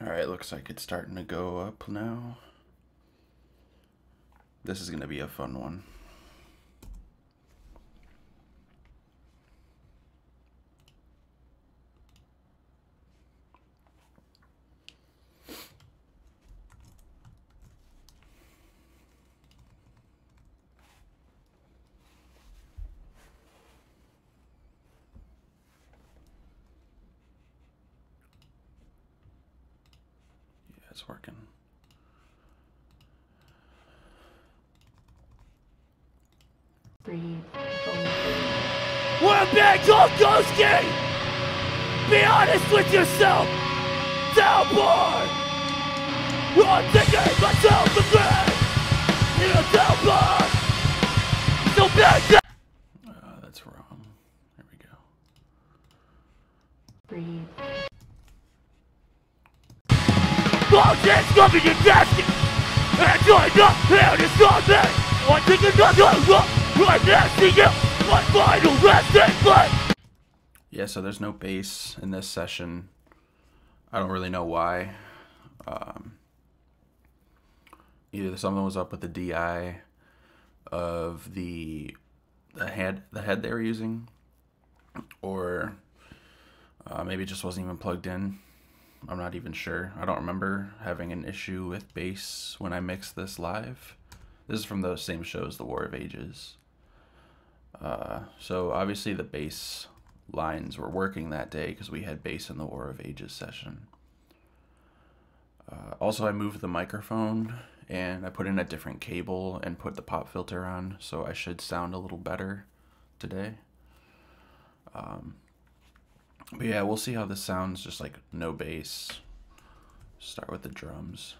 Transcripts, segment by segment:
Alright, looks like it's starting to go up now. This is going to be a fun one. It's working. Breathe. We're a big Sypniewski! Be honest with yourself! Downboard! I'm taking myself to bed! In a downboard! So big! That's wrong. There we go. Breathe. Bullshit's coming in gasket! And join up here to stop me! I think another look! I'm asking you! My final resting place! Yeah, so there's no bass in this session. I don't really know why. Either something was up with the DI of the head they were using, or maybe it just wasn't even plugged in. I'm not even sure. I don't remember having an issue with bass when I mixed this live. This is from those same shows, The War of Ages. So obviously the bass lines were working that day because we had bass in the War of Ages session. Also, I moved the microphone and I put in a different cable and put the pop filter on, so I should sound a little better today. But yeah, we'll see how this sounds, just like no bass. Start with the drums.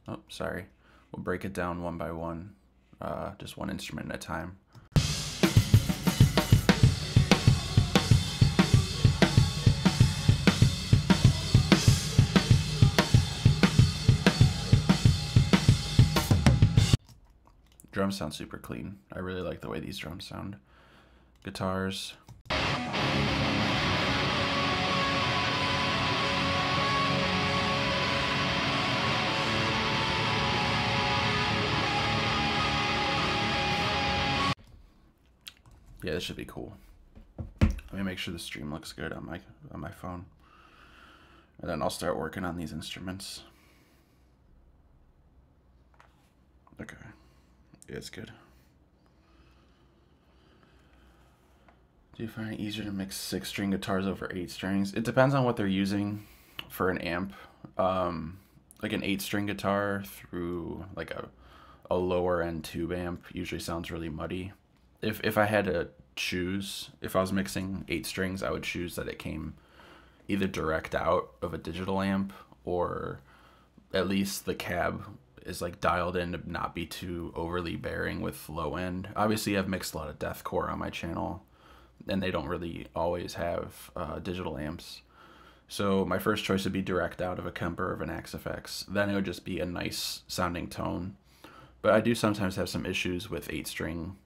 Oh, sorry. We'll break it down one by one, just one instrument at a time. Drums sound super clean. I really like the way these drums sound. Guitars. Yeah, this should be cool. Let me make sure the stream looks good on my phone. And then I'll start working on these instruments. Okay. Yeah, it's good. Do you find it easier to mix 6-string guitars over 8 strings? It depends on what they're using for an amp. Like an 8-string guitar through like a lower end tube amp usually sounds really muddy. If I had to choose, if I was mixing 8 strings, I would choose that it came either direct out of a digital amp, or at least the cab is like dialed in to not be too overly bearing with low end. Obviously I've mixed a lot of deathcore on my channel and they don't really always have digital amps. So my first choice would be direct out of a Kemper or of an Axe-Fx. Then it would just be a nice sounding tone. But I do sometimes have some issues with 8-string,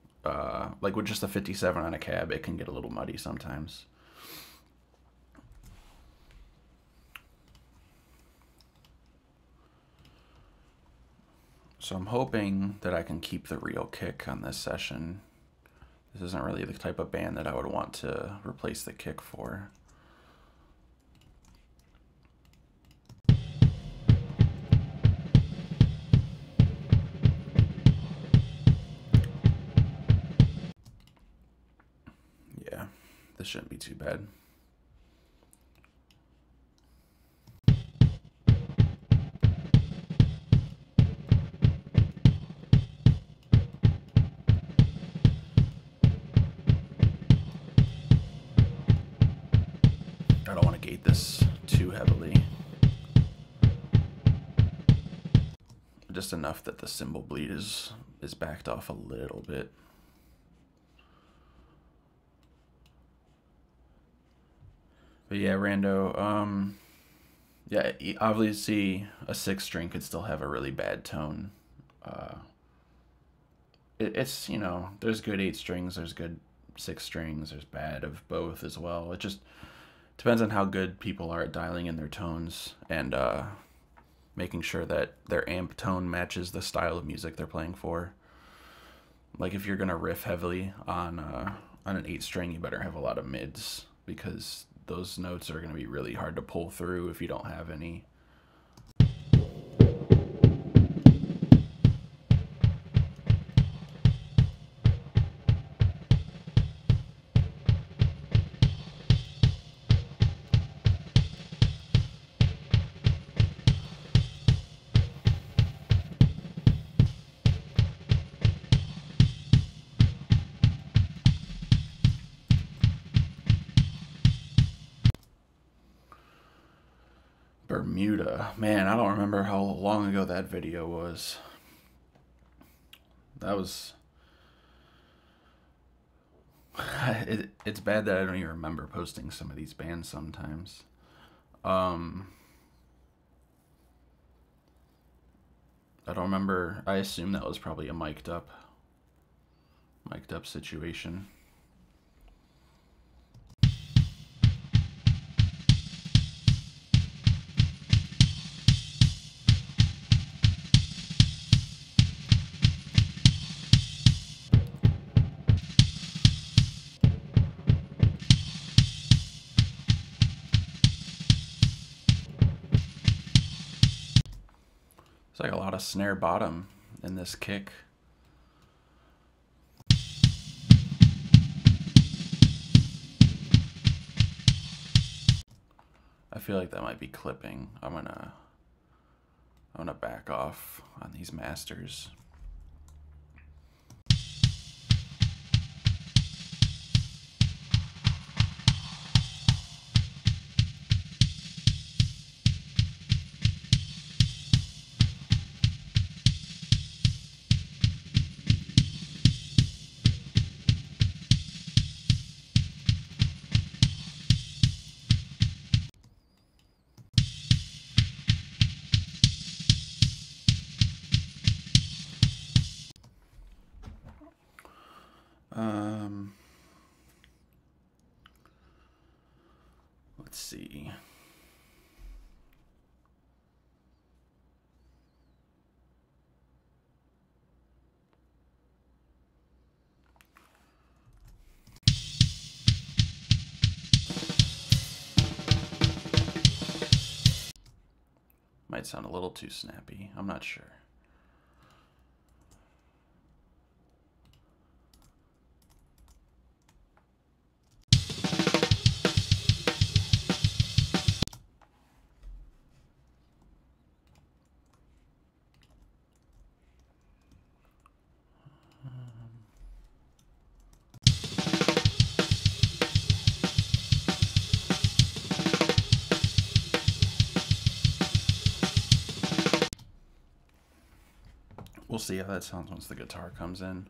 like with just a 57 on a cab, it can get a little muddy sometimes. So I'm hoping that I can keep the real kick on this session. This isn't really the type of band that I would want to replace the kick for. Yeah, this shouldn't be too bad. I don't want to gate this too heavily. Just enough that the cymbal bleed is backed off a little bit. But yeah, Rando, yeah, obviously a 6-string could still have a really bad tone. It's, you know, there's good 8 strings, there's good 6 strings, there's bad of both as well. It just depends on how good people are at dialing in their tones and making sure that their amp tone matches the style of music they're playing for. Like if you're gonna riff heavily on an 8-string, you better have a lot of mids, because those notes are gonna be really hard to pull through if you don't have any. Bermuda. Man, I don't remember how long ago that video was. That was... it's bad that I don't even remember posting some of these bands sometimes. I don't remember. I assume that was probably a mic'd up situation. It's like a lot of snare bottom in this kick. I feel like that might be clipping. I'm gonna back off on these masters. Let's see. Might sound a little too snappy. I'm not sure. We'll see how that sounds once the guitar comes in.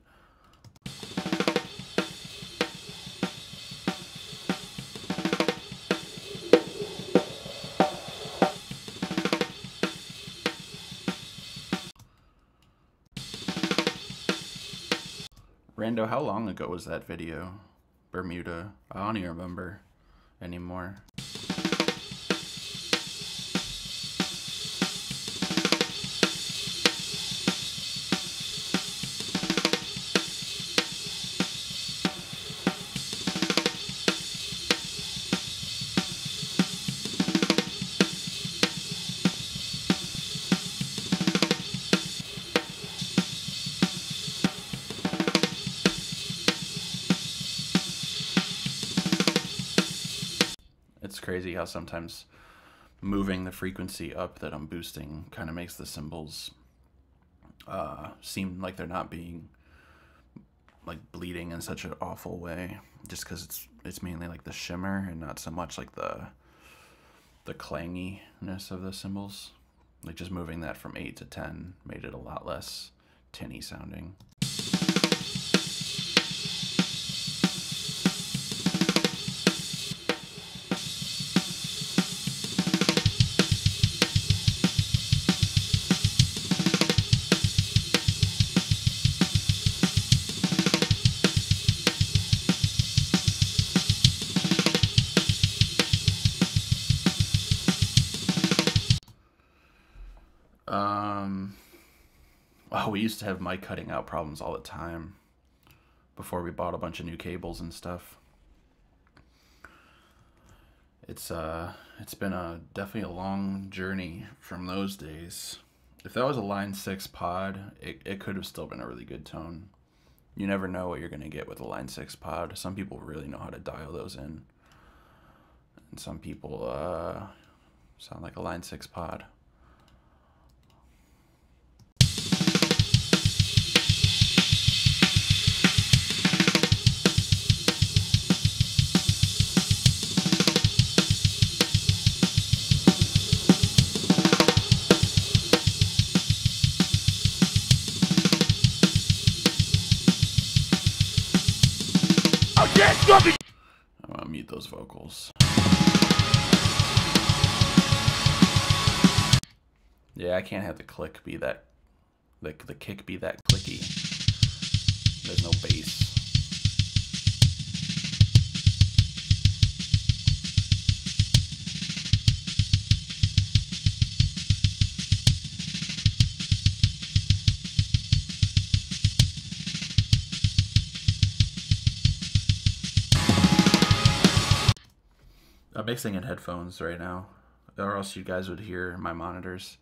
Rando, how long ago was that video? Bermuda. I don't even remember anymore. It's crazy how sometimes moving the frequency up that I'm boosting kind of makes the cymbals seem like they're not being like bleeding in such an awful way, just because it's mainly like the shimmer and not so much like the clanginess of the cymbals. Like just moving that from 8 to 10 made it a lot less tinny sounding. Oh, we used to have mic cutting out problems all the time before we bought a bunch of new cables and stuff. It's been definitely a long journey from those days. If that was a Line 6 pod, it could have still been a really good tone. You never know what you're going to get with a Line 6 pod. Some people really know how to dial those in. And some people sound like a Line 6 pod. I'm gonna mute those vocals. Yeah, I can't have the click be that, like the kick be that clicky. There's no bass. I'm mixing in headphones right now, or else you guys would hear my monitors.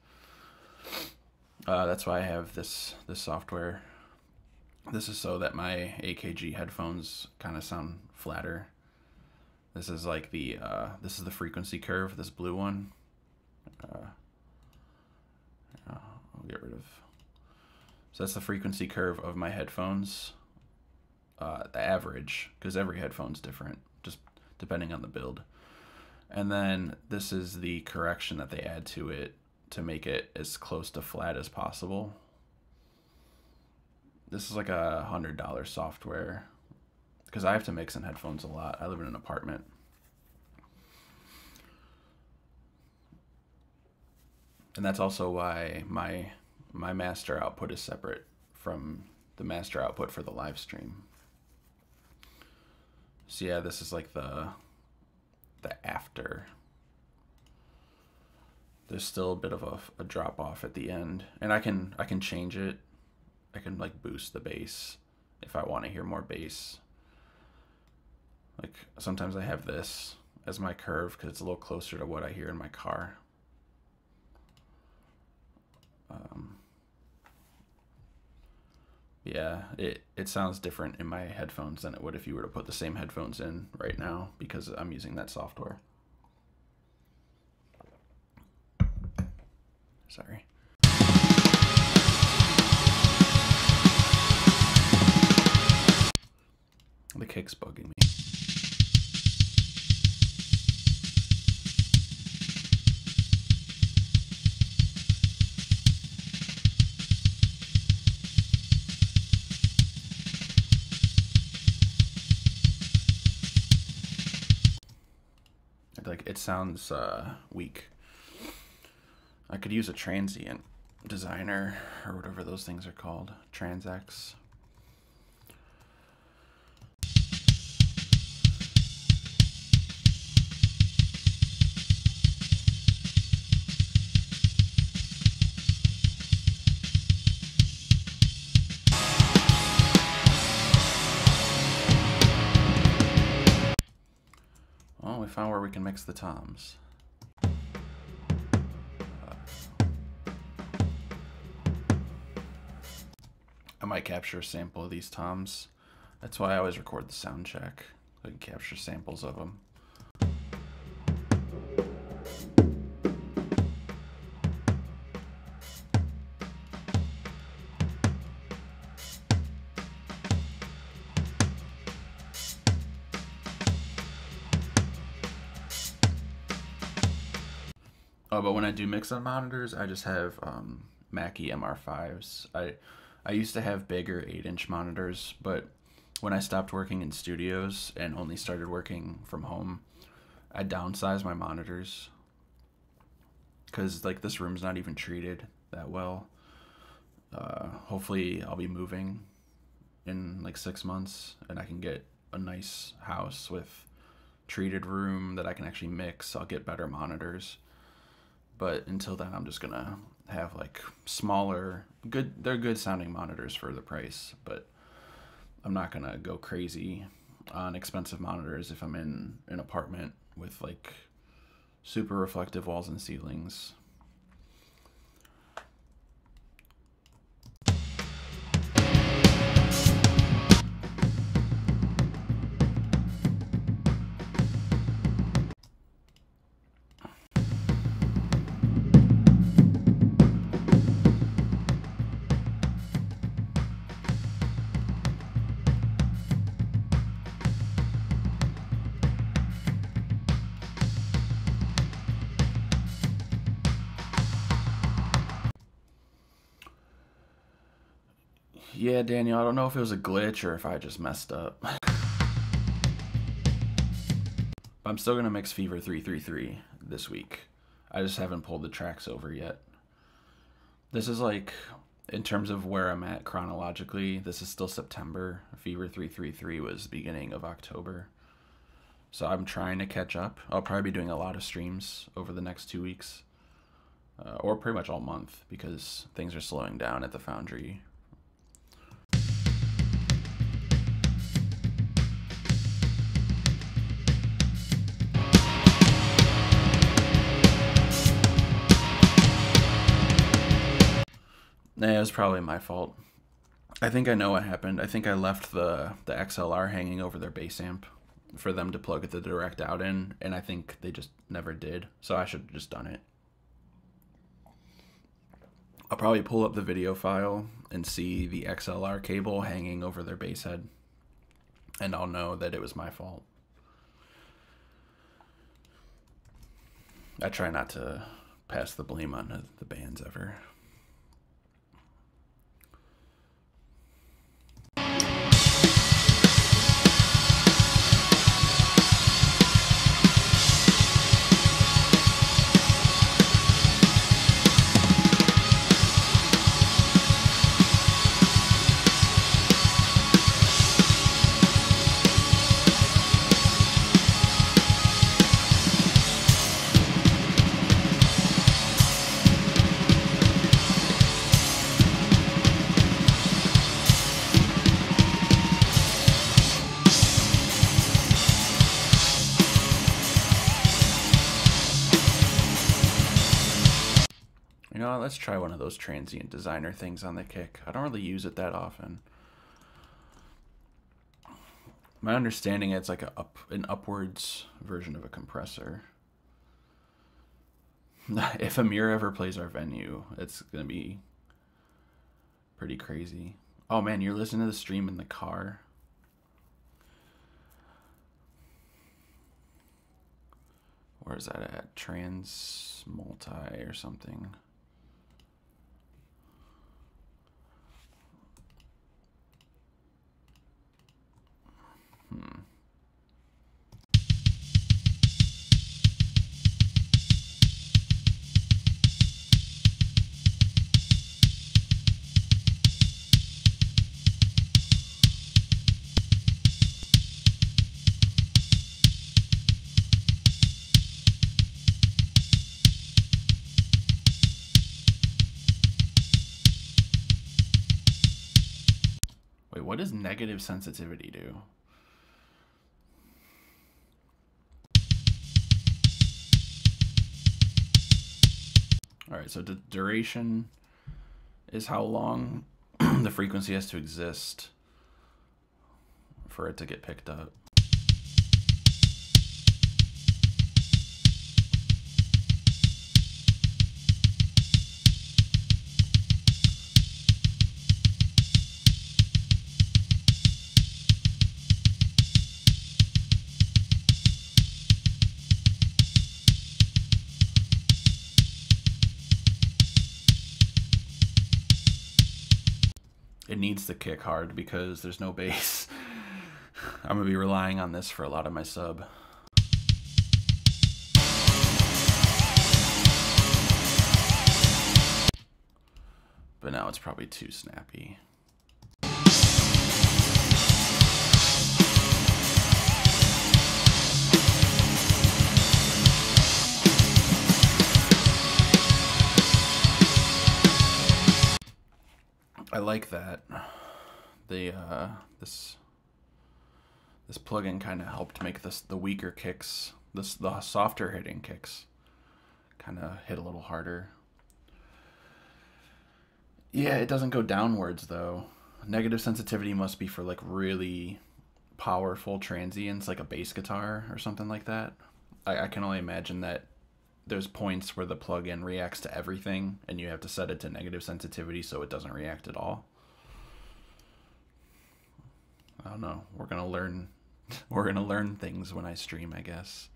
That's why I have this software. This is so that my AKG headphones kind of sound flatter. This is like this is the frequency curve, this blue one. I'll get rid of. So that's the frequency curve of my headphones. The average, because every headphone's different, just depending on the build. And then this is the correction that they add to it to make it as close to flat as possible. This is like $100 software because I have to mix in headphones a lot. I live in an apartment. And that's also why my master output is separate from the master output for the live stream. So yeah, this is like the after. There's still a bit of a drop off at the end, and I can change it. I can like boost the bass if I want to hear more bass. Like sometimes I have this as my curve because it's a little closer to what I hear in my car. Yeah, it sounds different in my headphones than it would if you were to put the same headphones in right now because I'm using that software. Sorry. The kick's bugging me. Like it sounds weak. I could use a transient designer or whatever those things are called. Transex. Well, we found where we can mix the toms. I might capture a sample of these toms. That's why I always record the sound check. I can capture samples of them. Oh, but when I do mix on monitors, I just have Mackie MR5s. I used to have bigger 8-inch monitors, but when I stopped working in studios and only started working from home, I downsized my monitors because like this room's not even treated that well. Hopefully I'll be moving in like 6 months and I can get a nice house with treated room that I can actually mix. I'll get better monitors. But until then, I'm just gonna have like smaller, they're good sounding monitors for the price, but I'm not gonna go crazy on expensive monitors if I'm in an apartment with like super reflective walls and ceilings. Yeah, Daniel, I don't know if it was a glitch or if I just messed up. I'm still going to mix Fever 333 this week. I just haven't pulled the tracks over yet. This is like, in terms of where I'm at chronologically, this is still September. Fever 333 was beginning of October. So I'm trying to catch up. I'll probably be doing a lot of streams over the next 2 weeks. Or pretty much all month, because things are slowing down at the foundry. Nah, it was probably my fault. I think I know what happened. I think I left the XLR hanging over their bass amp for them to plug the direct out in, and I think they just never did. So I should have just done it. I'll probably pull up the video file and see the XLR cable hanging over their bass head, and I'll know that it was my fault. I try not to pass the blame on the bands ever. You know what, let's try one of those transient designer things on the kick. I don't really use it that often. My understanding, it's like an upwards version of a compressor. If Amir ever plays our venue, it's gonna be pretty crazy. Oh man, you're listening to the stream in the car? Where is that at? Trans Multi or something. Wait, what does negative sensitivity do? All right, so the duration is how long the frequency has to exist for it to get picked up. It needs to kick hard because there's no bass. I'm gonna be relying on this for a lot of my sub. But now it's probably too snappy. I like that. The this plugin kind of helped make the weaker kicks, the softer hitting kicks, kind of hit a little harder. Yeah, it doesn't go downwards though. Negative sensitivity must be for like really powerful transients, like a bass guitar or something like that. I can only imagine that there's points where the plugin reacts to everything, and you have to set it to negative sensitivity so it doesn't react at all. I don't know. We're gonna learn. We're gonna learn things when I stream, I guess.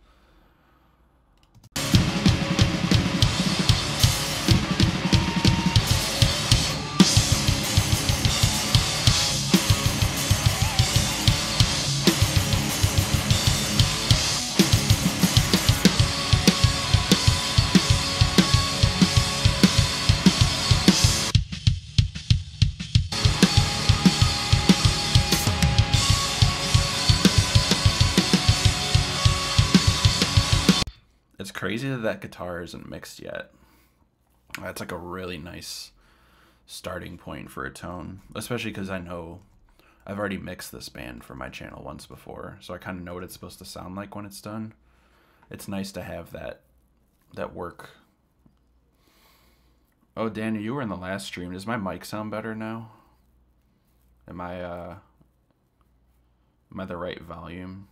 It's crazy that that guitar isn't mixed yet. That's like a really nice starting point for a tone, especially because I know I've already mixed this band for my channel once before, so I kind of know what it's supposed to sound like when it's done. It's nice to have that work. Oh, Daniel, you were in the last stream. Does my mic sound better now? Am I the right volume?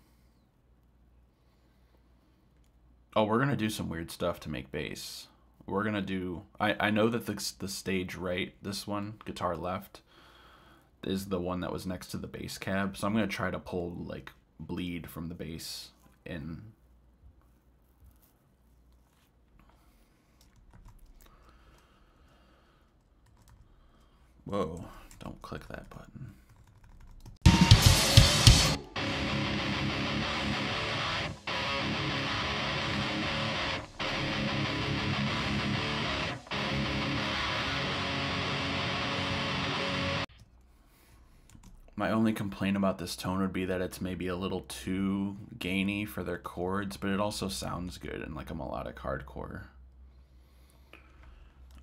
Oh, we're gonna do some weird stuff to make bass. We're gonna do. I know that the stage right, this one, guitar left, is the one that was next to the bass cab. So I'm gonna try to pull like bleed from the bass in. Whoa! Don't click that button. My only complaint about this tone would be that it's maybe a little too gainy for their chords, but it also sounds good in like a melodic hardcore.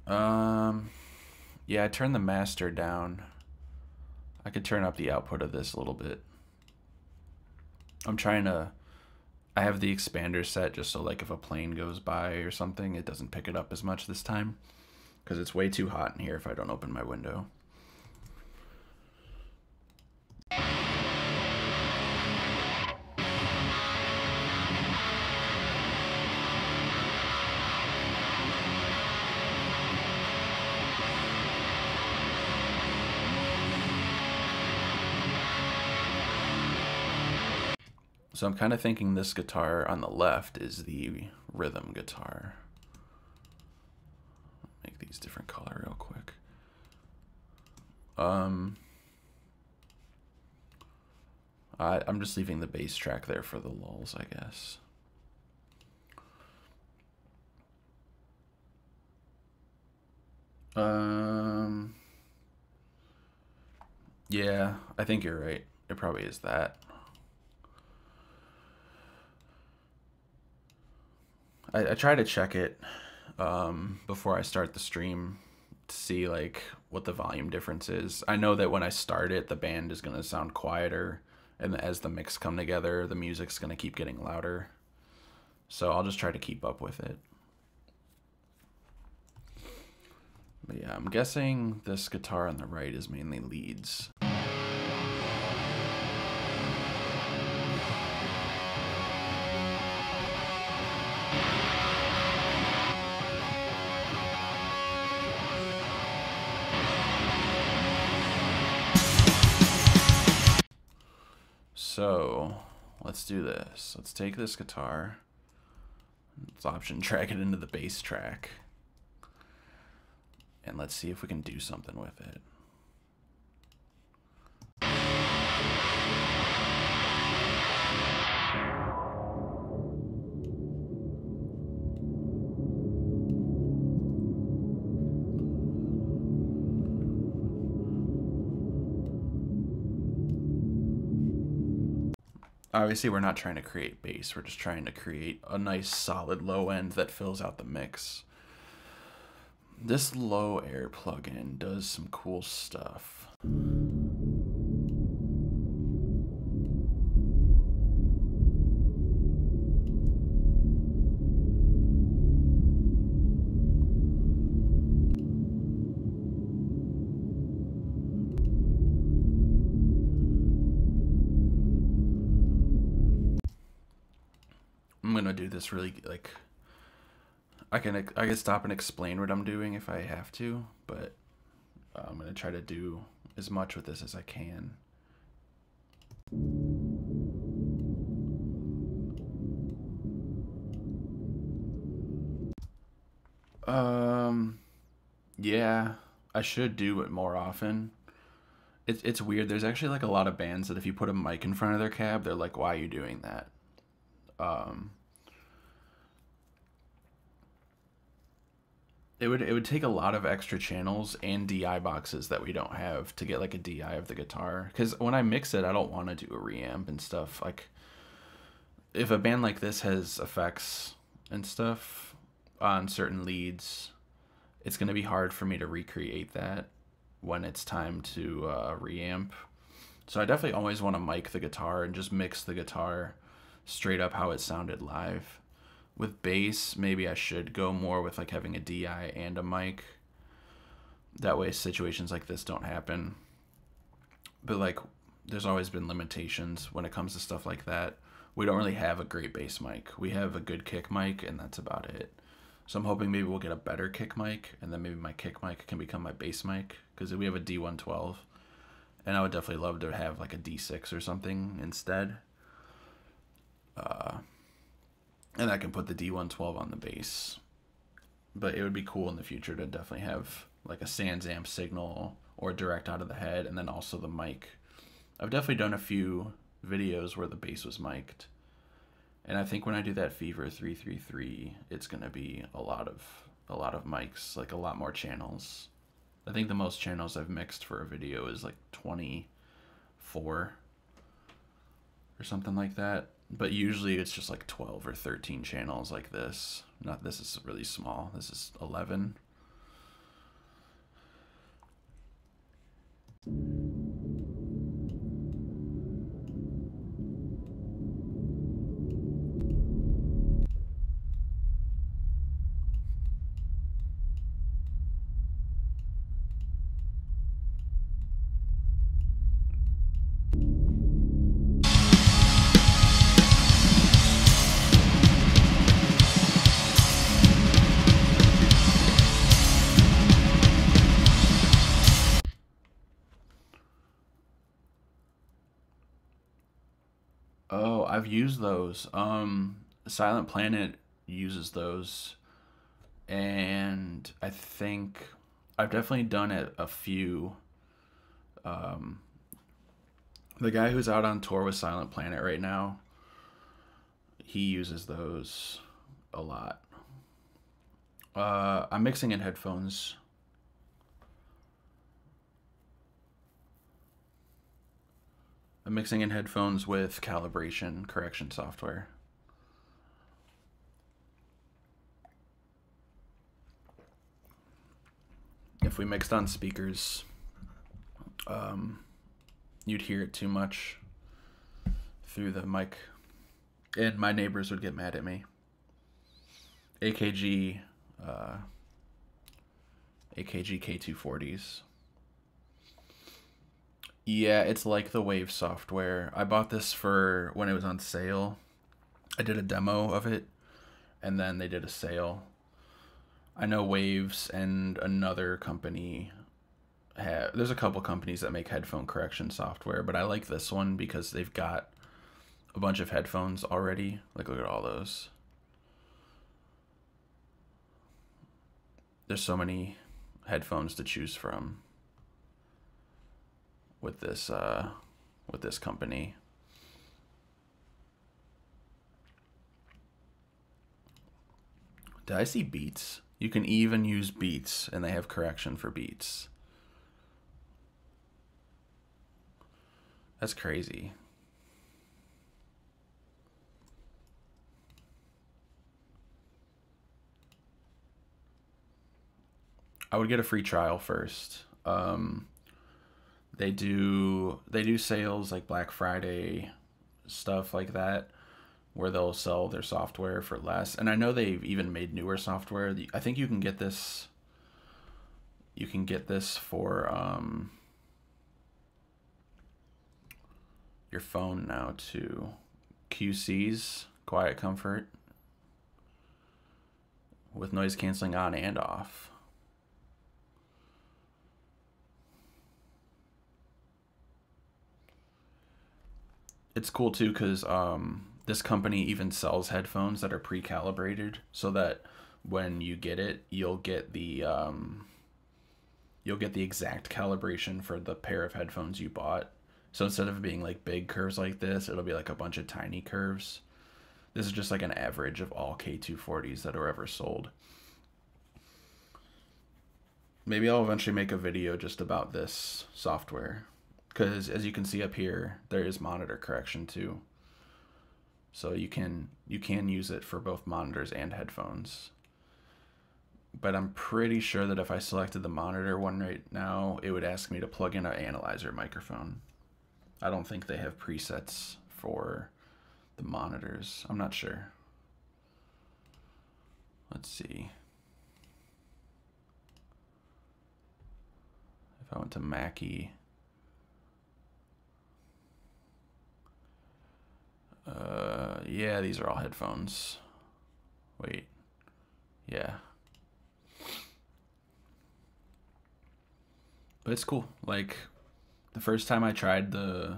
Yeah, I turned the master down. I could turn up the output of this a little bit. I have the expander set just so like if a plane goes by or something, it doesn't pick it up as much this time, because it's way too hot in here if I don't open my window. So I'm kind of thinking this guitar on the left is the rhythm guitar. Make these different color real quick. I'm just leaving the bass track there for the lulls, I guess. Yeah, I think you're right. It probably is that. I try to check it before I start the stream to see like what the volume difference is. I know that when I start it, the band is going to sound quieter, and as the mix come together, the music's going to keep getting louder. So I'll just try to keep up with it. But yeah, I'm guessing this guitar on the right is mainly leads. So let's do this. Let's take this guitar. Let's option drag it into the bass track. And let's see if we can do something with it. Obviously, we're not trying to create bass. We're just trying to create a nice solid low end that fills out the mix. This low air plugin does some cool stuff. I'm gonna do this really, like, I can stop and explain what I'm doing if I have to, but I'm gonna try to do as much with this as I can. Yeah, I should do it more often. It's weird. There's actually like a lot of bands that if you put a mic in front of their cab, they're like, "Why are you doing that?" Um, it would take a lot of extra channels and DI boxes that we don't have to get like a DI of the guitar. Because when I mix it, I don't want to do a reamp and stuff. Like, if a band like this has effects and stuff on certain leads, it's gonna be hard for me to recreate that when it's time to reamp. So I definitely always want to mic the guitar and just mix the guitar straight up how it sounded live. With bass, maybe I should go more with like having a DI and a mic. That way situations like this don't happen. But like, there's always been limitations when it comes to stuff like that. We don't really have a great bass mic. We have a good kick mic and that's about it. So I'm hoping maybe we'll get a better kick mic, and then maybe my kick mic can become my bass mic, because we have a D112. And I would definitely love to have like a D6 or something instead. And I can put the D112 on the bass. But it would be cool in the future to definitely have like a Sans amp signal or direct out of the head, and then also the mic. I've definitely done a few videos where the bass was mic'd. And I think when I do that Fever 333, it's gonna be a lot of mics, like a lot more channels. I think the most channels I've mixed for a video is like 24 or something like that. But usually it's just like 12 or 13 channels like this. Not this is really small. This is 11. Oh, I've used those. Silent Planet uses those, and I think I've definitely done it a few. Um, the guy who's out on tour with Silent Planet right now, he uses those a lot. I'm mixing in headphones. I'm mixing in headphones with calibration correction software. If we mixed on speakers, you'd hear it too much through the mic, and my neighbors would get mad at me. AKG K240s. Yeah, it's like the Wave software. I bought this for when it was on sale. I did a demo of it, and then they did a sale. I know Waves and another company have, there's a couple companies that make headphone correction software, but I like this one because they've got a bunch of headphones already. Like, look at all those. There's so many headphones to choose from with this company. Did I see Beats? You can even use Beats, and they have correction for Beats. That's crazy. I would get a free trial first. They do sales like Black Friday, stuff like that, where they'll sell their software for less. And I know they've even made newer software. I think you can get this. You can get this for your phone now too. QC's Quiet Comfort with noise canceling on and off. It's cool too because this company even sells headphones that are pre-calibrated so that when you get it, you'll get the exact calibration for the pair of headphones you bought. So instead of being like big curves like this, it'll be like a bunch of tiny curves. This is just like an average of all K240s that are ever sold. Maybe I'll eventually make a video just about this software, because as you can see up here, there is monitor correction too. So you can use it for both monitors and headphones. But I'm pretty sure that if I selected the monitor one right now, it would ask me to plug in an analyzer microphone. I don't think they have presets for the monitors. I'm not sure. Let's see. If I went to Mackie. Yeah, these are all headphones. Wait. Yeah. But it's cool. Like, the first time I tried the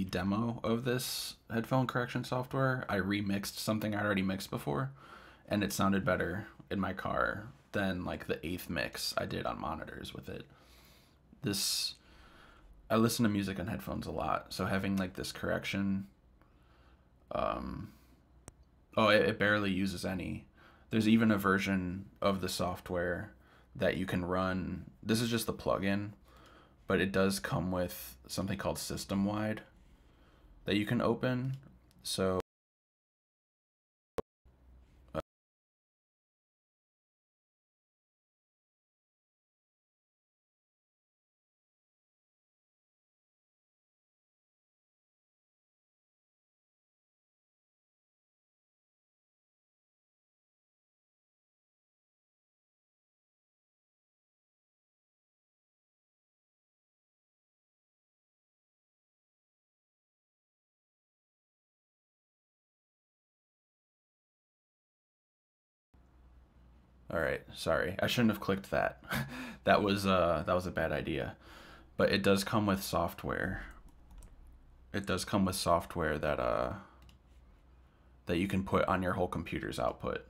demo of this headphone correction software, I remixed something I already mixed before, and it sounded better in my car than like the 8th mix I did on monitors with it. I listen to music on headphones a lot, so having like this correction, it barely uses any. There's even a version of the software that you can run. This is just the plugin, but it does come with something called system-wide that you can open. So all right, sorry. I shouldn't have clicked that. That was a bad idea. But it does come with software. It does come with software that you can put on your whole computer's output.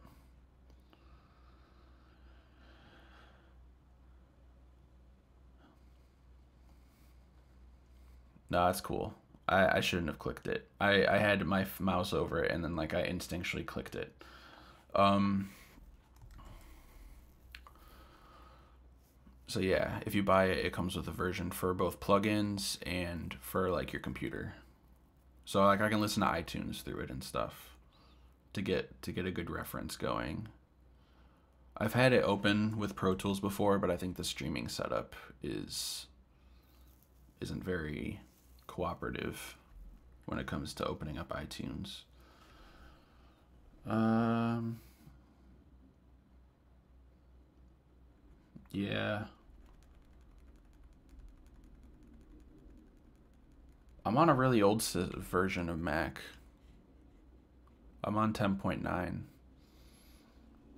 No, that's cool. I shouldn't have clicked it. I had my mouse over it and then like I instinctually clicked it. So yeah, if you buy it, it comes with a version for both plugins and for like your computer. So like I can listen to iTunes through it and stuff to get a good reference going. I've had it open with Pro Tools before, but I think the streaming setup isn't very cooperative when it comes to opening up iTunes. Yeah. I'm on a really old version of Mac. I'm on 10.9.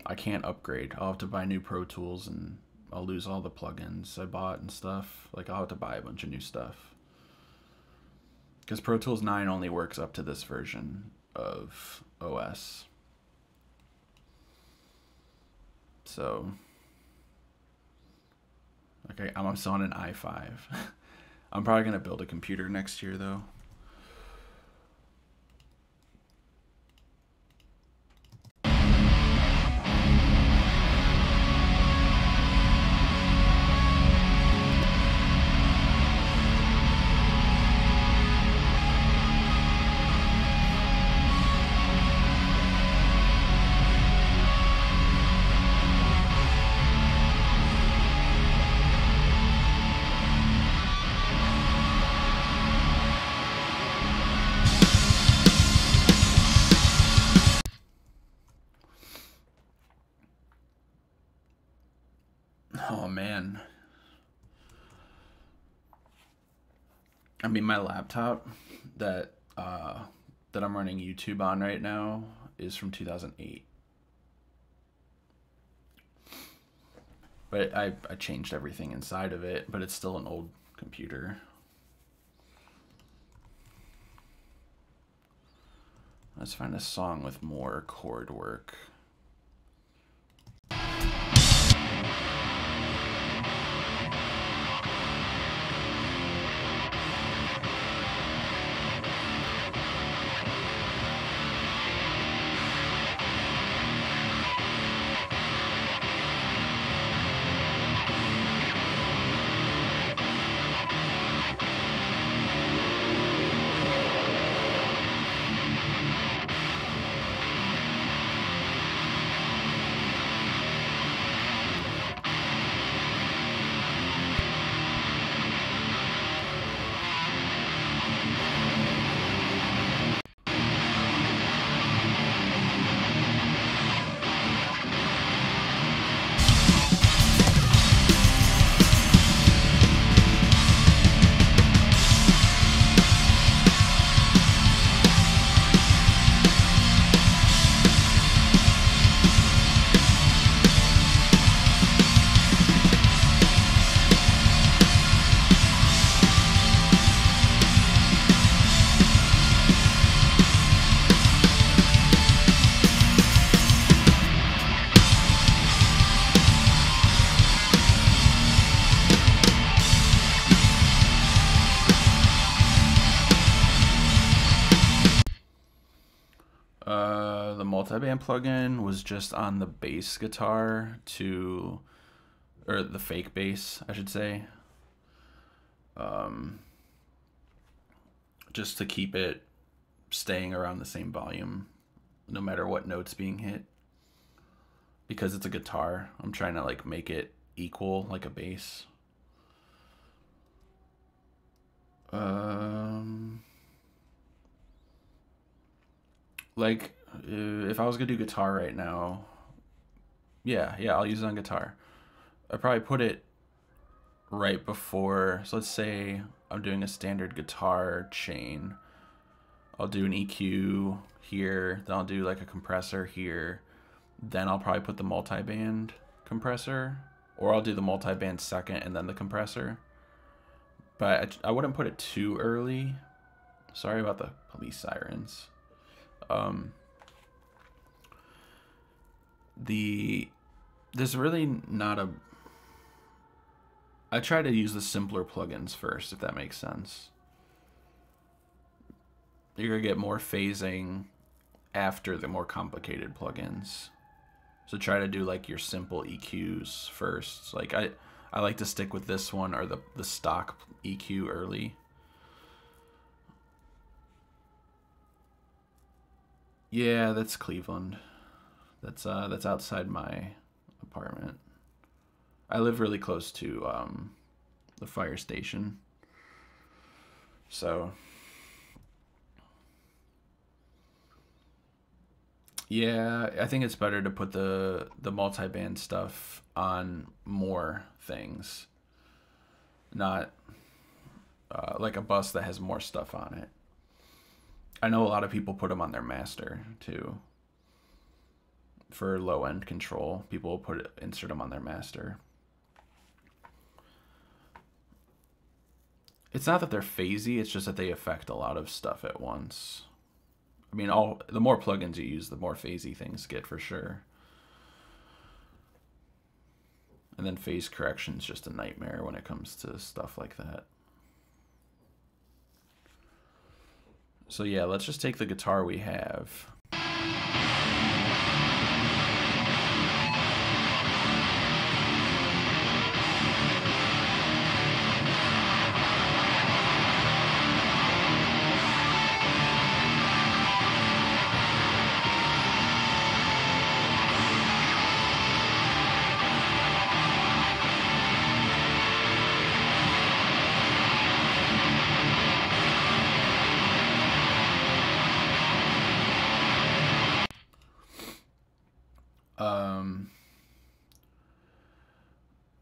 I can't upgrade. I'll have to buy new Pro Tools and I'll lose all the plugins I bought and stuff. Like, I'll have to buy a bunch of new stuff. Because Pro Tools 9 only works up to this version of OS. So, okay, I'm still on an i5. I'm probably going to build a computer next year, though. Oh man. I mean, my laptop that that I'm running YouTube on right now is from 2008. But I changed everything inside of it, but it's still an old computer. Let's find a song with more chord work. The multiband plugin was just on the bass guitar or the fake bass, I should say. Just to keep it staying around the same volume, no matter what note's being hit. Because it's a guitar, I'm trying to like make it equal like a bass. Like, if I was gonna do guitar right now, yeah, I'll use it on guitar. I'd probably put it right before, so let's say I'm doing a standard guitar chain. I'll do an EQ here, then I'll do like a compressor here, then I'll probably put the multiband compressor, or I'll do the multiband second and then the compressor. But I wouldn't put it too early. Sorry about the police sirens. There's really not a... I try to use the simpler plugins first, if that makes sense. You're gonna get more phasing after the more complicated plugins. So try to do like your simple EQs first. Like I like to stick with this one or the stock EQ early. Yeah, that's Cleveland. That's outside my apartment. I live really close to the fire station. So yeah, I think it's better to put the multiband stuff on more things. Not like a bus that has more stuff on it. I know a lot of people put them on their master too. For low end control, people will insert them on their master. It's not that they're phasey, it's just that they affect a lot of stuff at once. I mean, the more plugins you use, the more phasey things get for sure. And then phase correction is just a nightmare when it comes to stuff like that. So yeah, let's just take the guitar we have.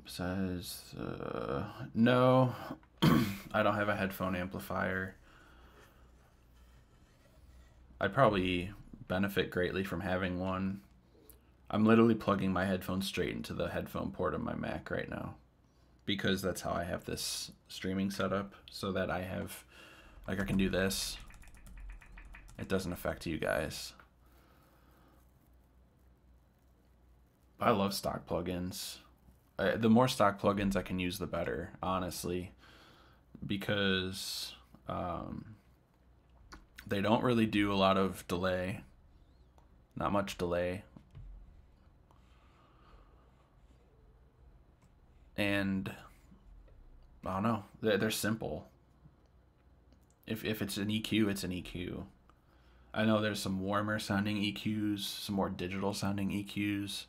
Besides, no, I don't have a headphone amplifier. I'd probably benefit greatly from having one. I'm literally plugging my headphones straight into the headphone port of my Mac right now, because that's how I have this streaming set up, so that I have, like, I can do this. It doesn't affect you guys. I love stock plugins. The more stock plugins I can use, the better, honestly, because they don't really do a lot of delay. Not much delay. And I don't know, they're simple. If it's an EQ, it's an EQ. I know there's some warmer sounding EQs, some more digital sounding EQs,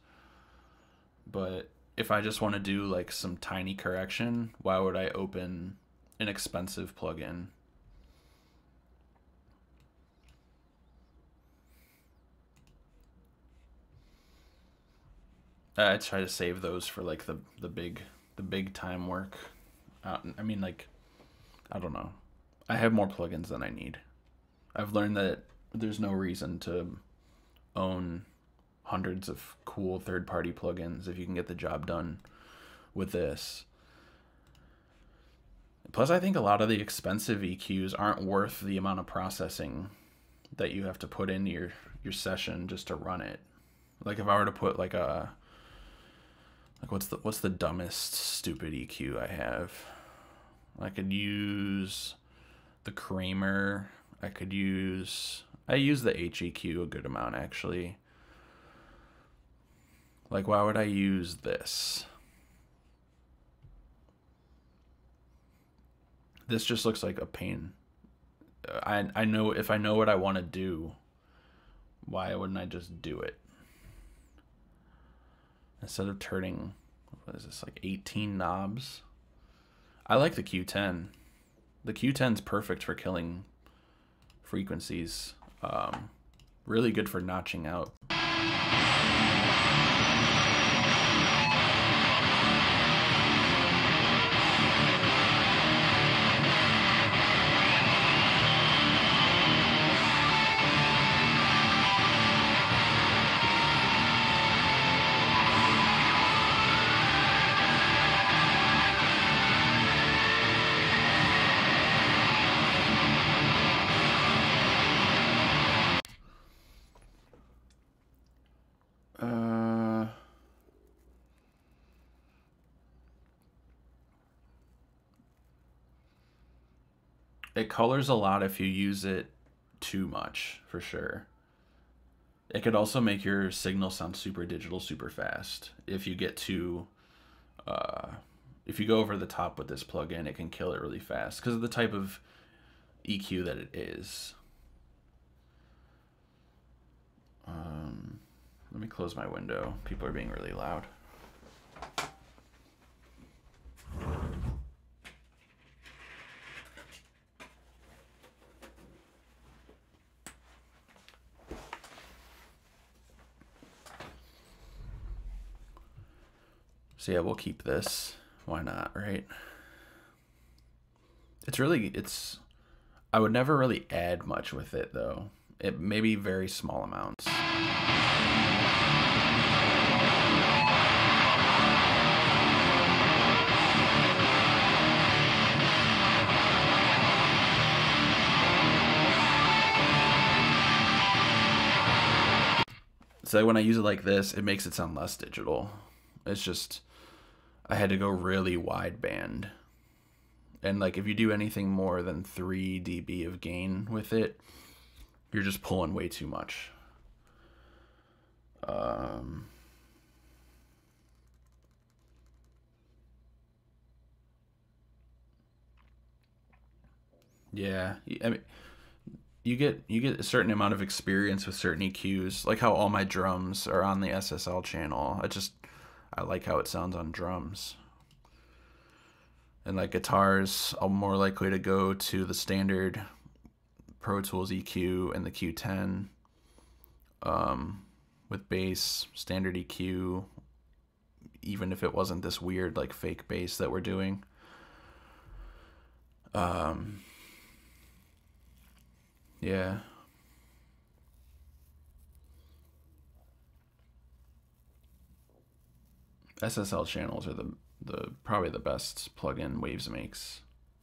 but if I just want to do like some tiny correction, why would I open an expensive plugin? I try to save those for like the big time work. I mean, like, I don't know. I have more plugins than I need. I've learned that there's no reason to own hundreds of cool third-party plugins if you can get the job done with this. Plus, I think a lot of the expensive EQs aren't worth the amount of processing that you have to put into your session just to run it. Like if I were to put like what's the dumbest stupid EQ I have? I could use the Kramer. I use the HEQ a good amount, actually. Like, why would I use this? This just looks like a pain. I know, if I know what I want to do, why wouldn't I just do it? Instead of turning, what is this, like 18 knobs? I like the Q10. The Q10's perfect for killing frequencies. Really good for notching out. It colors a lot if you use it too much, for sure. It could also make your signal sound super digital, super fast. If you get too, if you go over the top with this plugin, it can kill it really fast because of the type of EQ that it is. Let me close my window. People are being really loud. So yeah, we'll keep this. Why not, right? I would never really add much with it though. It may be very small amounts. So when I use it like this, it makes it sound less digital. It's just, I had to go really wide band. And like if you do anything more than 3 dB of gain with it, you're just pulling way too much. Yeah, I mean, you get a certain amount of experience with certain EQs, like how all my drums are on the SSL channel. I like how it sounds on drums. And like guitars, I'm more likely to go to the standard Pro Tools EQ and the Q10. With bass, standard EQ, even if it wasn't this weird like fake bass that we're doing. Yeah. SSL channels are the probably the best plugin Waves makes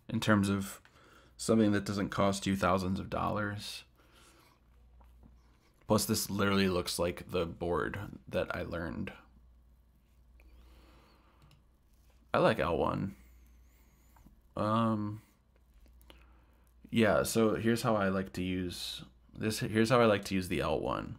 in terms of something that doesn't cost you thousands of dollars. Plus, this literally looks like the board that I learned. I like L1. Yeah, so here's how I like to use this. Here's how I like to use the L1.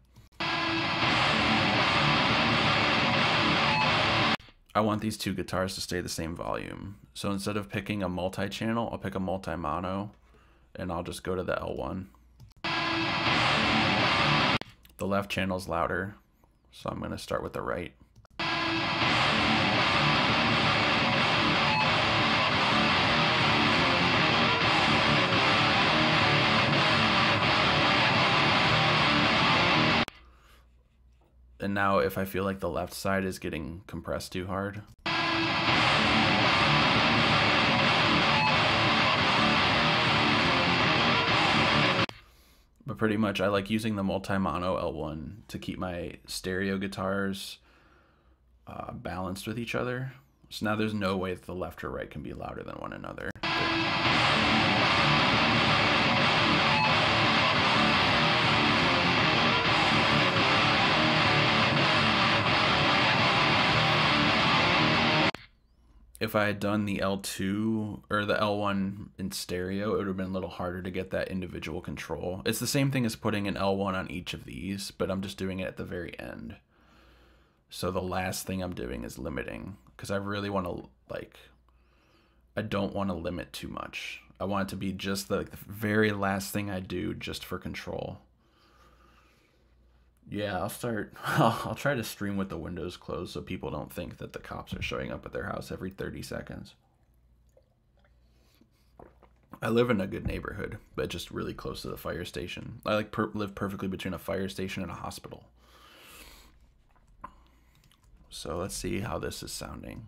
I want these two guitars to stay the same volume. So instead of picking a multi-channel, I'll pick a multi-mono, and I'll just go to the L1. The left channel's louder, so I'm going to start with the right. And now if I feel like the left side is getting compressed too hard, but pretty much I like using the multi-mono L1 to keep my stereo guitars balanced with each other. So now there's no way that the left or right can be louder than one another. If I had done the L2 or the L1 in stereo, it would have been a little harder to get that individual control. It's the same thing as putting an L1 on each of these, but I'm just doing it at the very end. So the last thing I'm doing is limiting, because I really want to, like, I don't want to limit too much. I want it to be just the very last thing I do just for control. Yeah, I'll try to stream with the windows closed so people don't think that the cops are showing up at their house every 30 seconds. I live in a good neighborhood, but just really close to the fire station. I like live perfectly between a fire station and a hospital. So let's see how this is sounding.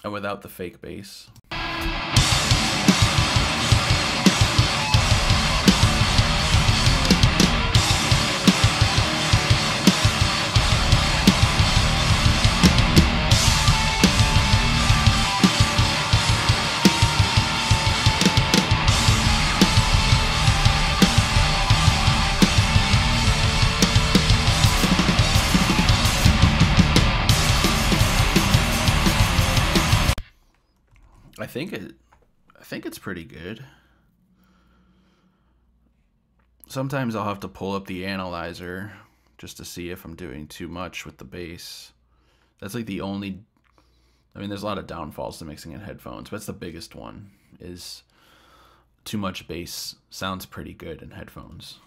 And without the fake bass. I think it's pretty good. Sometimes I'll have to pull up the analyzer just to see if I'm doing too much with the bass. That's like the only, I mean, there's a lot of downfalls to mixing in headphones, but that's the biggest one, is too much bass sounds pretty good in headphones.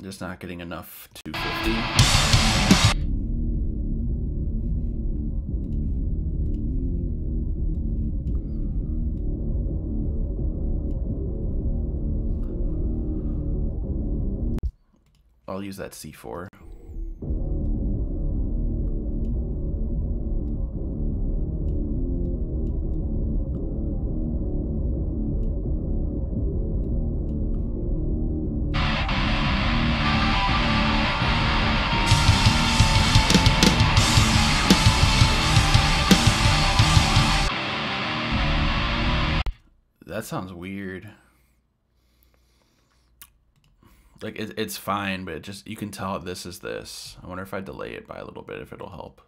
Just not getting enough 250. I'll use that C4. That sounds weird. Like it's fine, but it just, you can tell this is this. I wonder if I delay it by a little bit, if it'll help.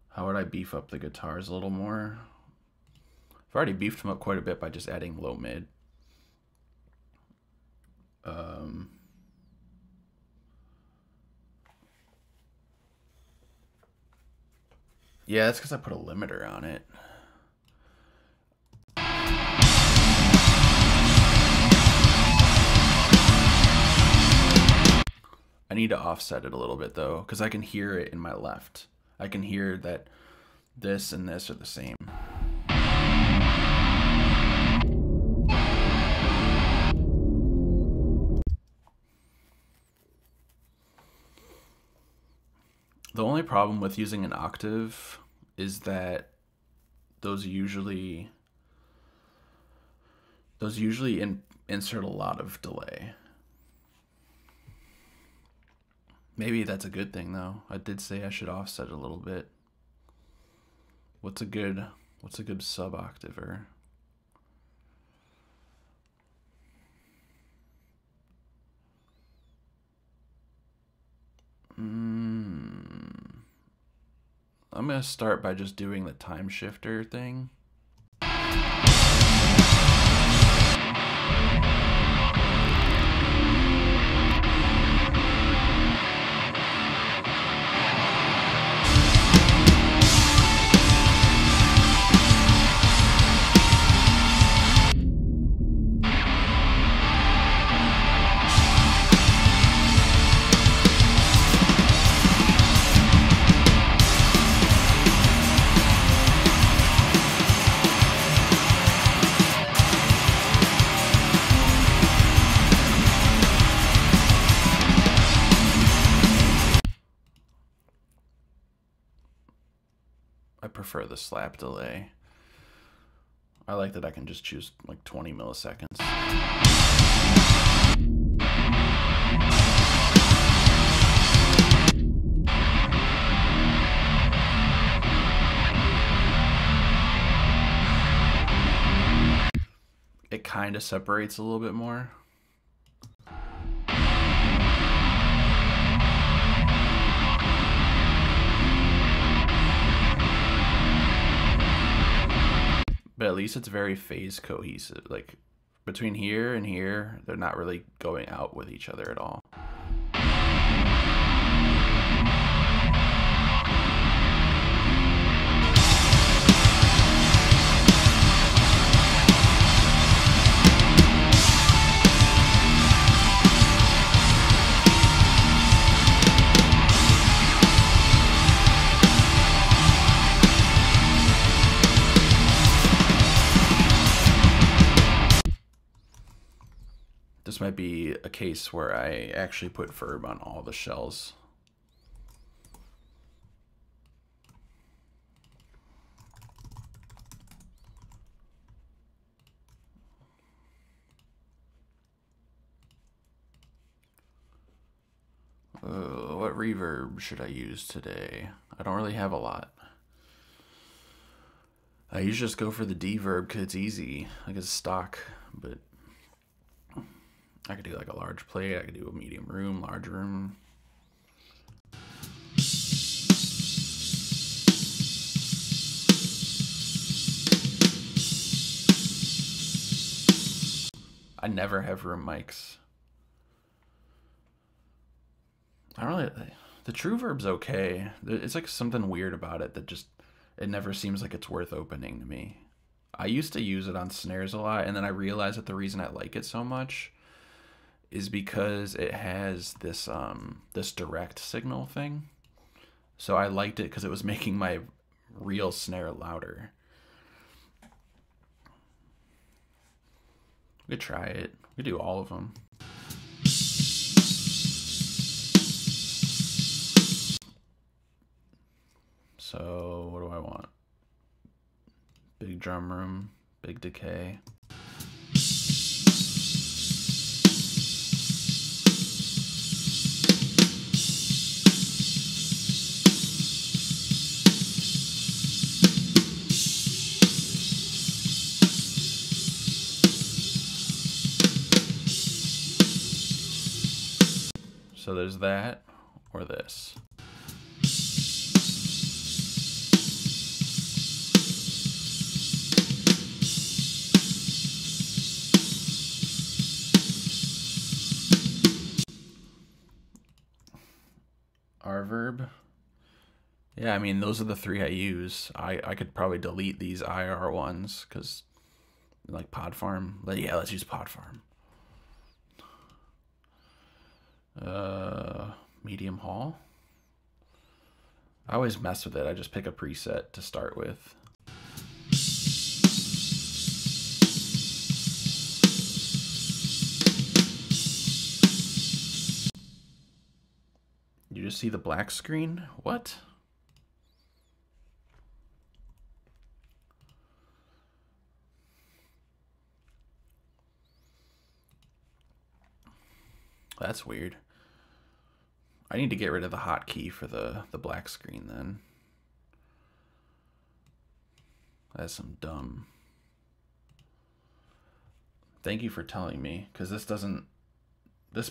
How would I beef up the guitars a little more? I've already beefed them up quite a bit by just adding low mid. Yeah, that's because I put a limiter on it. I need to offset it a little bit though, because I can hear it in my left. I can hear that this and this are the same. The only problem with using an octave is that those usually insert a lot of delay. Maybe that's a good thing though. I did say I should offset it a little bit. What's a good sub octaver? I'm gonna start by just doing the time shifter thing. I prefer the slap delay. I like that I can just choose like 20 milliseconds. It kind of separates a little bit more. But at least it's very phase cohesive. Like between here and here, they're not really going out with each other at all. This might be a case where I actually put verb on all the shells. What reverb should I use today? I don't really have a lot. I usually just go for the D verb because it's easy, like it's stock, but I could do like a large plate, I could do a medium room, large room. I never have room mics. I don't really, the true verb's okay. It's like something weird about it that just, it never seems like it's worth opening to me. I used to use it on snares a lot, and then I realized that the reason I like it so much is because it has this this direct signal thing. So I liked it because it was making my real snare louder. We could try it. We could do all of them. So what do I want? Big drum room, big decay. So there's that, or this. R verb. Yeah, I mean, those are the three I use. I could probably delete these IR ones because like pod farm. But yeah, let's use pod farm. Medium Hall? I always mess with it. I just pick a preset to start with. You just see the black screen? What? That's weird. I need to get rid of the hotkey for the black screen then. That's some dumb. Thank you for telling me, because this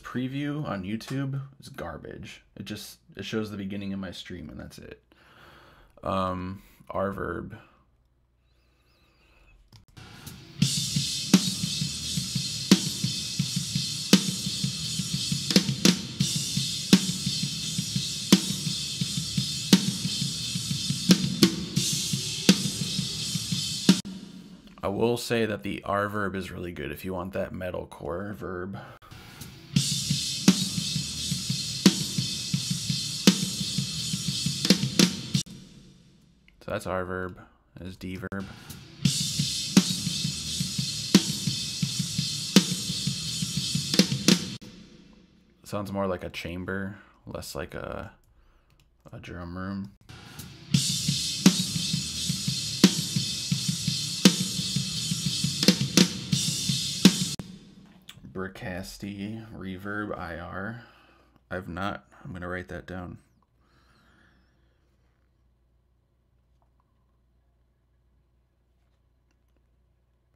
preview on YouTube is garbage. It shows the beginning of my stream and that's it. Rverb. I will say that the Rverb is really good if you want that metalcore verb. So that's Rverb, is Dverb. Sounds more like a chamber, less like a drum room. Bricasti reverb IR. I'm gonna write that down.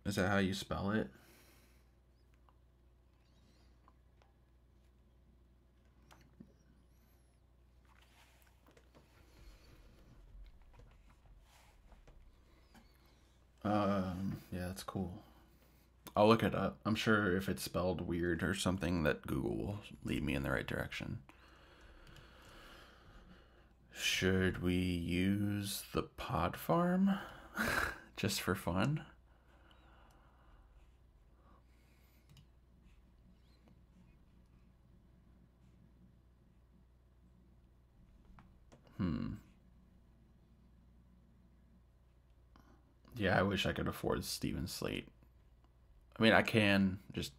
Is that how you spell it? Yeah, that's cool. I'll look it up. I'm sure if it's spelled weird or something that Google will lead me in the right direction. Should we use the pod farm just for fun? Yeah, I wish I could afford Steven Slate. I mean, I can, just,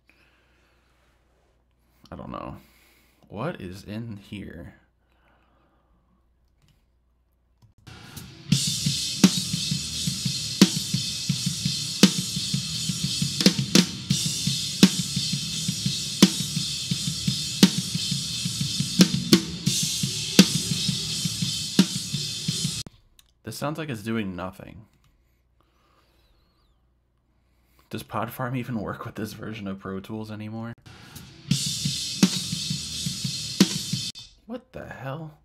I don't know. What is in here? This sounds like it's doing nothing. Does Podfarm even work with this version of Pro Tools anymore? What the hell?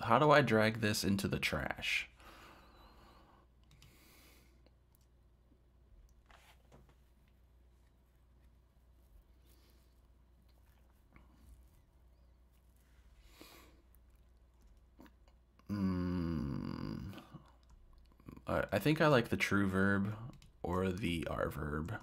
How do I drag this into the trash? I think I like the true verb or the Rverb.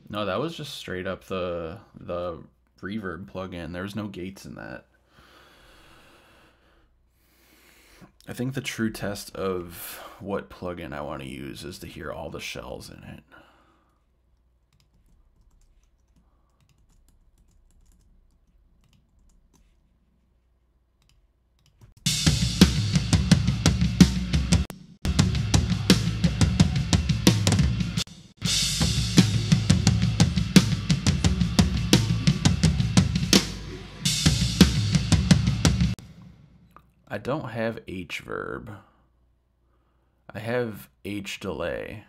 No, that was just straight up the reverb plugin. There was no gates in that. I think the true test of what plugin I want to use is to hear all the shells in it. I don't have H verb. I have H delay.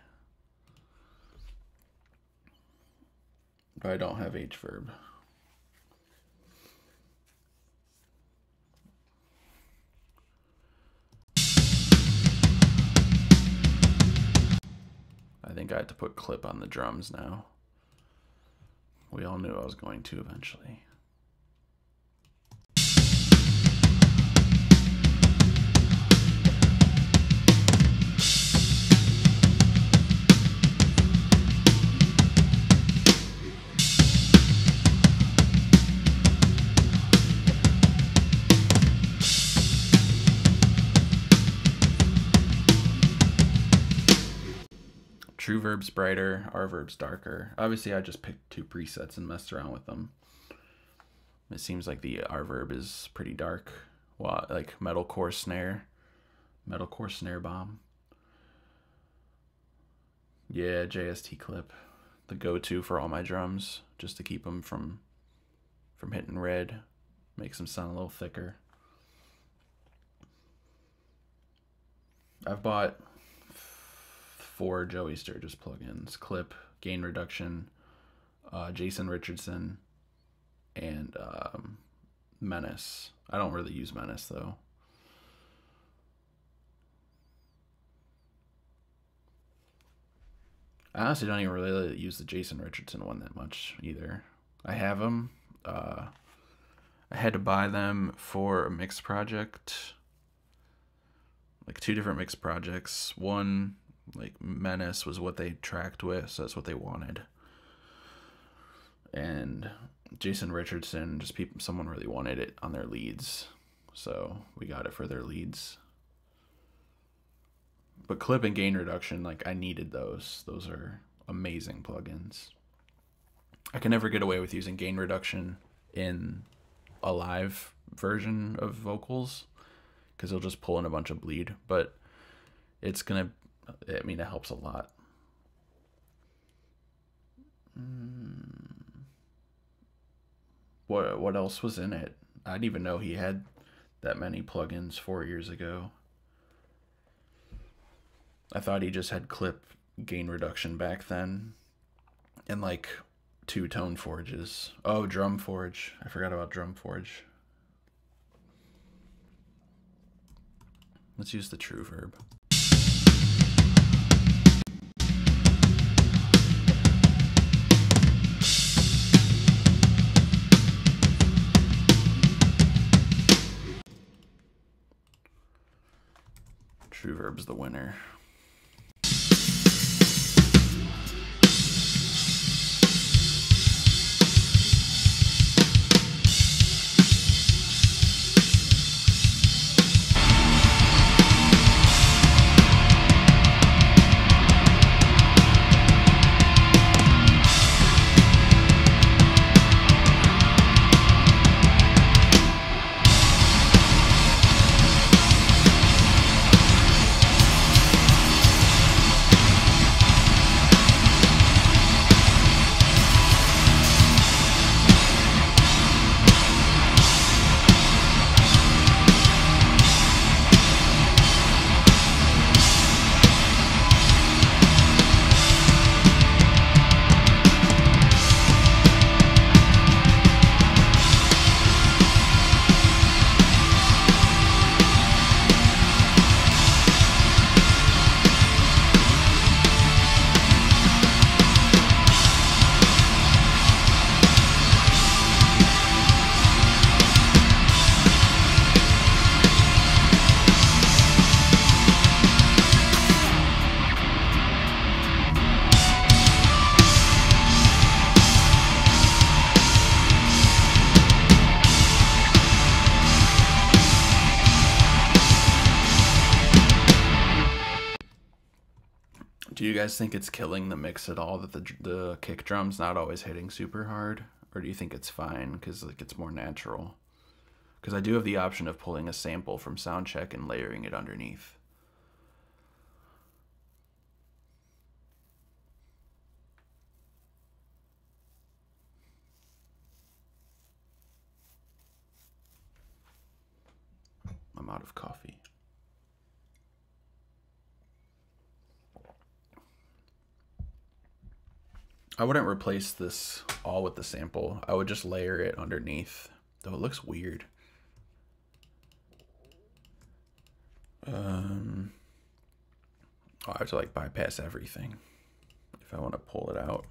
But I don't have H verb. I think I have to put clip on the drums now. We all knew I was going to eventually. True verb's brighter, R verb's darker. Obviously, I just picked 2 presets and messed around with them. It seems like the R verb is pretty dark. Well, like metalcore snare bomb. Yeah, JST clip, the go-to for all my drums, just to keep them from hitting red. Makes them sound a little thicker. I've bought 4 Joey Sturgis plugins: Clip, Gain Reduction, Jason Richardson, and Menace. I don't really use Menace though. I honestly don't even really use the Jason Richardson one that much either. I have them. I had to buy them for a mix project, like 2 different mix projects. One, like Menace, was what they tracked with, so that's what they wanted. And Jason Richardson, just someone really wanted it on their leads, so we got it for their leads. But Clip and Gain Reduction, like, I needed those. Those are amazing plugins. I can never get away with using Gain Reduction in a live version of vocals, because it'll just pull in a bunch of bleed, but it's gonna, I mean, it helps a lot. What else was in it? I didn't even know he had that many plugins 4 years ago. I thought he just had Clip, Gain Reduction back then, and like 2 tone forges. Oh, Drum Forge. I forgot about Drum Forge. Let's use the true verb. True verb's the winner. Do you guys think it's killing the mix at all that the kick drum's not always hitting super hard? Or do you think it's fine because like it's more natural? Because I do have the option of pulling a sample from Soundcheck and layering it underneath. I'm out of coffee. I wouldn't replace this all with the sample. I would just layer it underneath, though it looks weird. I have to like bypass everything if I want to pull it out.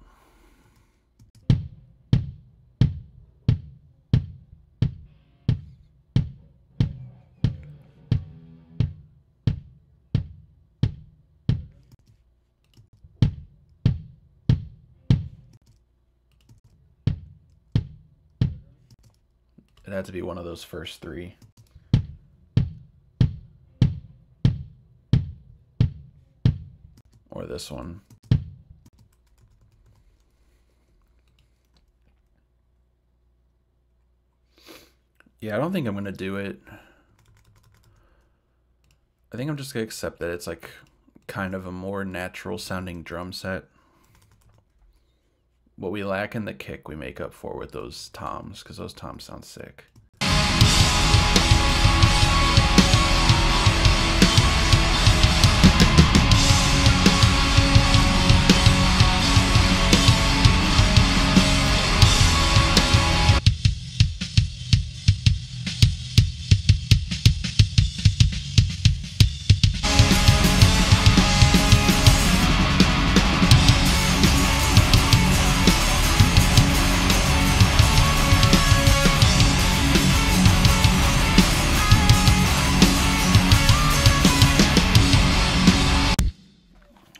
It had to be one of those first three. Or this one. Yeah, I don't think I'm going to do it. I think I'm just going to accept that it's like kind of a more natural sounding drum set. What we lack in the kick, we make up for with those toms, because those toms sound sick.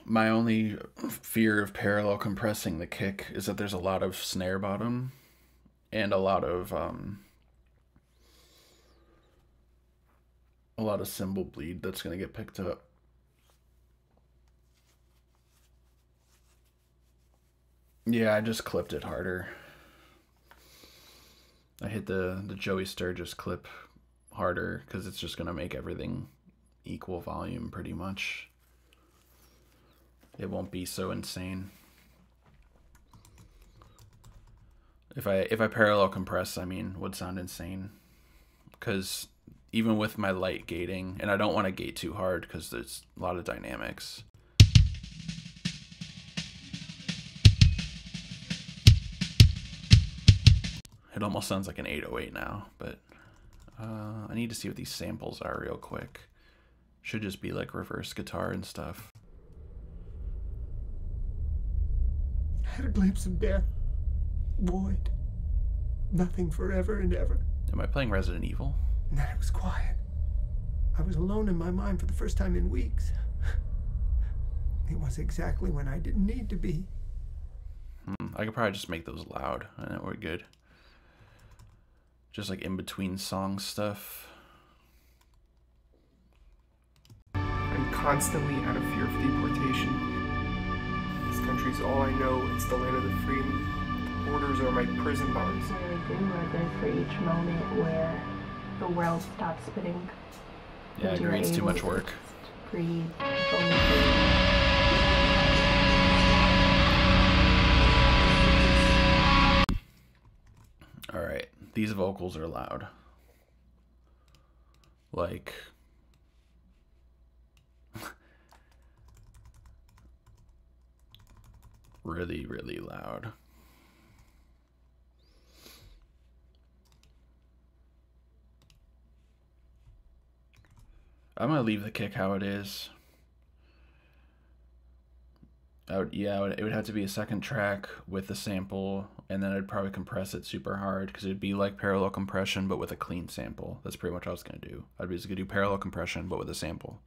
My only fear of parallel compressing the kick is that there's a lot of snare bottom and a lot of cymbal bleed that's going to get picked up. Yeah, I just clipped it harder. I hit the Joey Sturgis clip harder because it's just going to make everything equal volume pretty much. It won't be so insane. If I parallel compress, I mean, would sound insane. Because even with my light gating, and I don't want to gate too hard because there's a lot of dynamics. It almost sounds like an 808 now, but I need to see what these samples are real quick. Should just be like reverse guitar and stuff. I had a glimpse of death. Void. Nothing forever and ever. Am I playing Resident Evil? And then it was quiet. I was alone in my mind for the first time in weeks. It was exactly when I didn't need to be. I could probably just make those loud and it would good. Just like in between song stuff. I'm constantly out of fear of deportation. This country's all I know. It's the land of the free. The borders are my prison bars. I really do live for each moment where the world stops spinning. Yeah, I agree. It's too much work. Breathe. All right, these vocals are loud. Like, really, really loud. I'm gonna leave the kick how it is. It would have to be a second track with the sample, and then I'd probably compress it super hard because it'd be like parallel compression but with a clean sample. That's pretty much what I was gonna do. I'd be just gonna do parallel compression but with a sample.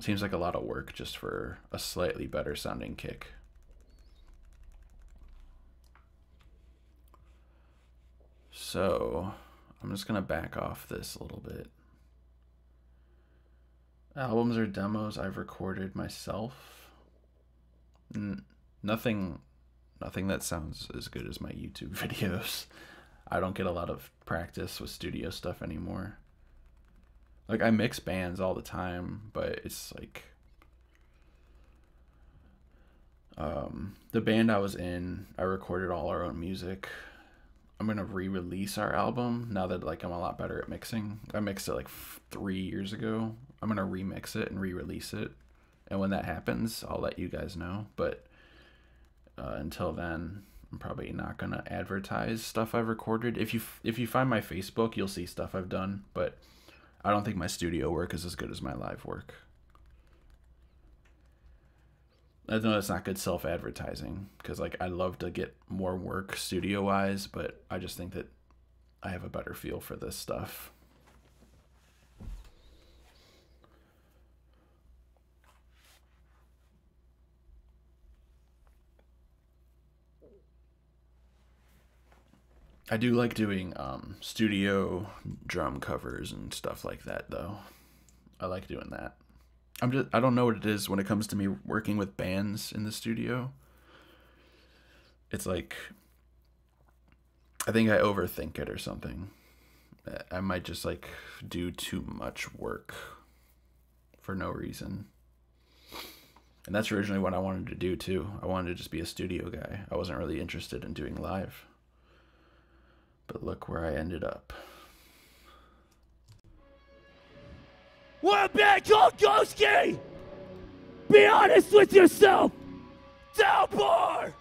Seems like a lot of work just for a slightly better sounding kick. So I'm just gonna back off this a little bit. Albums or demos I've recorded myself. Nothing that sounds as good as my YouTube videos. I don't get a lot of practice with studio stuff anymore. Like, I mix bands all the time, but it's like the band I was in, I recorded all our own music. I'm gonna re-release our album now that like I'm a lot better at mixing. I mixed it like 3 years ago. I'm gonna remix it and re-release it, and when that happens, I'll let you guys know. But until then, I'm probably not gonna advertise stuff I've recorded. If you find my Facebook, you'll see stuff I've done, but I don't think my studio work is as good as my live work. I know that's not good self-advertising because like I'd love to get more work studio-wise, but I just think that I have a better feel for this stuff. I do like doing studio drum covers and stuff like that, though. I like doing that. I don't know what it is when it comes to me working with bands in the studio. It's like, I think I overthink it or something. I might just like do too much work for no reason. And that's originally what I wanted to do too. I wanted to just be a studio guy. I wasn't really interested in doing live. But look where I ended up. We're a band called Ghostkey! Be honest with yourself! Downpour!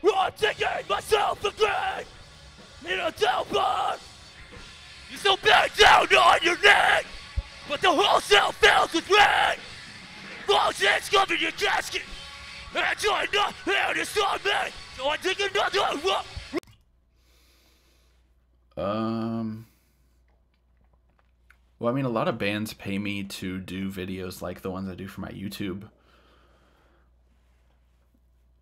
I'm taking myself a grave in a downpour! You still bend down on your neck, but the whole cell fills with rain! Long hands cover your casket, and you're not here to stop me, so I take another walk. Well, I mean, a lot of bands pay me to do videos like the ones I do for my YouTube.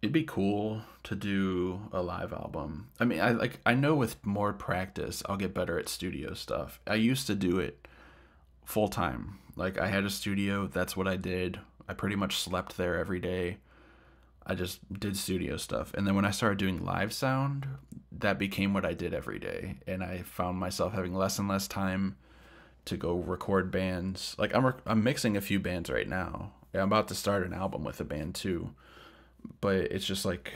It'd be cool to do a live album. I mean, I know with more practice, I'll get better at studio stuff. I used to do it full time. Like, I had a studio, that's what I did. I pretty much slept there every day. I just did studio stuff. And then when I started doing live sound, that became what I did every day. And I found myself having less and less time to go record bands. Like, I'm mixing a few bands right now. I'm about to start an album with a band too. But it's just like,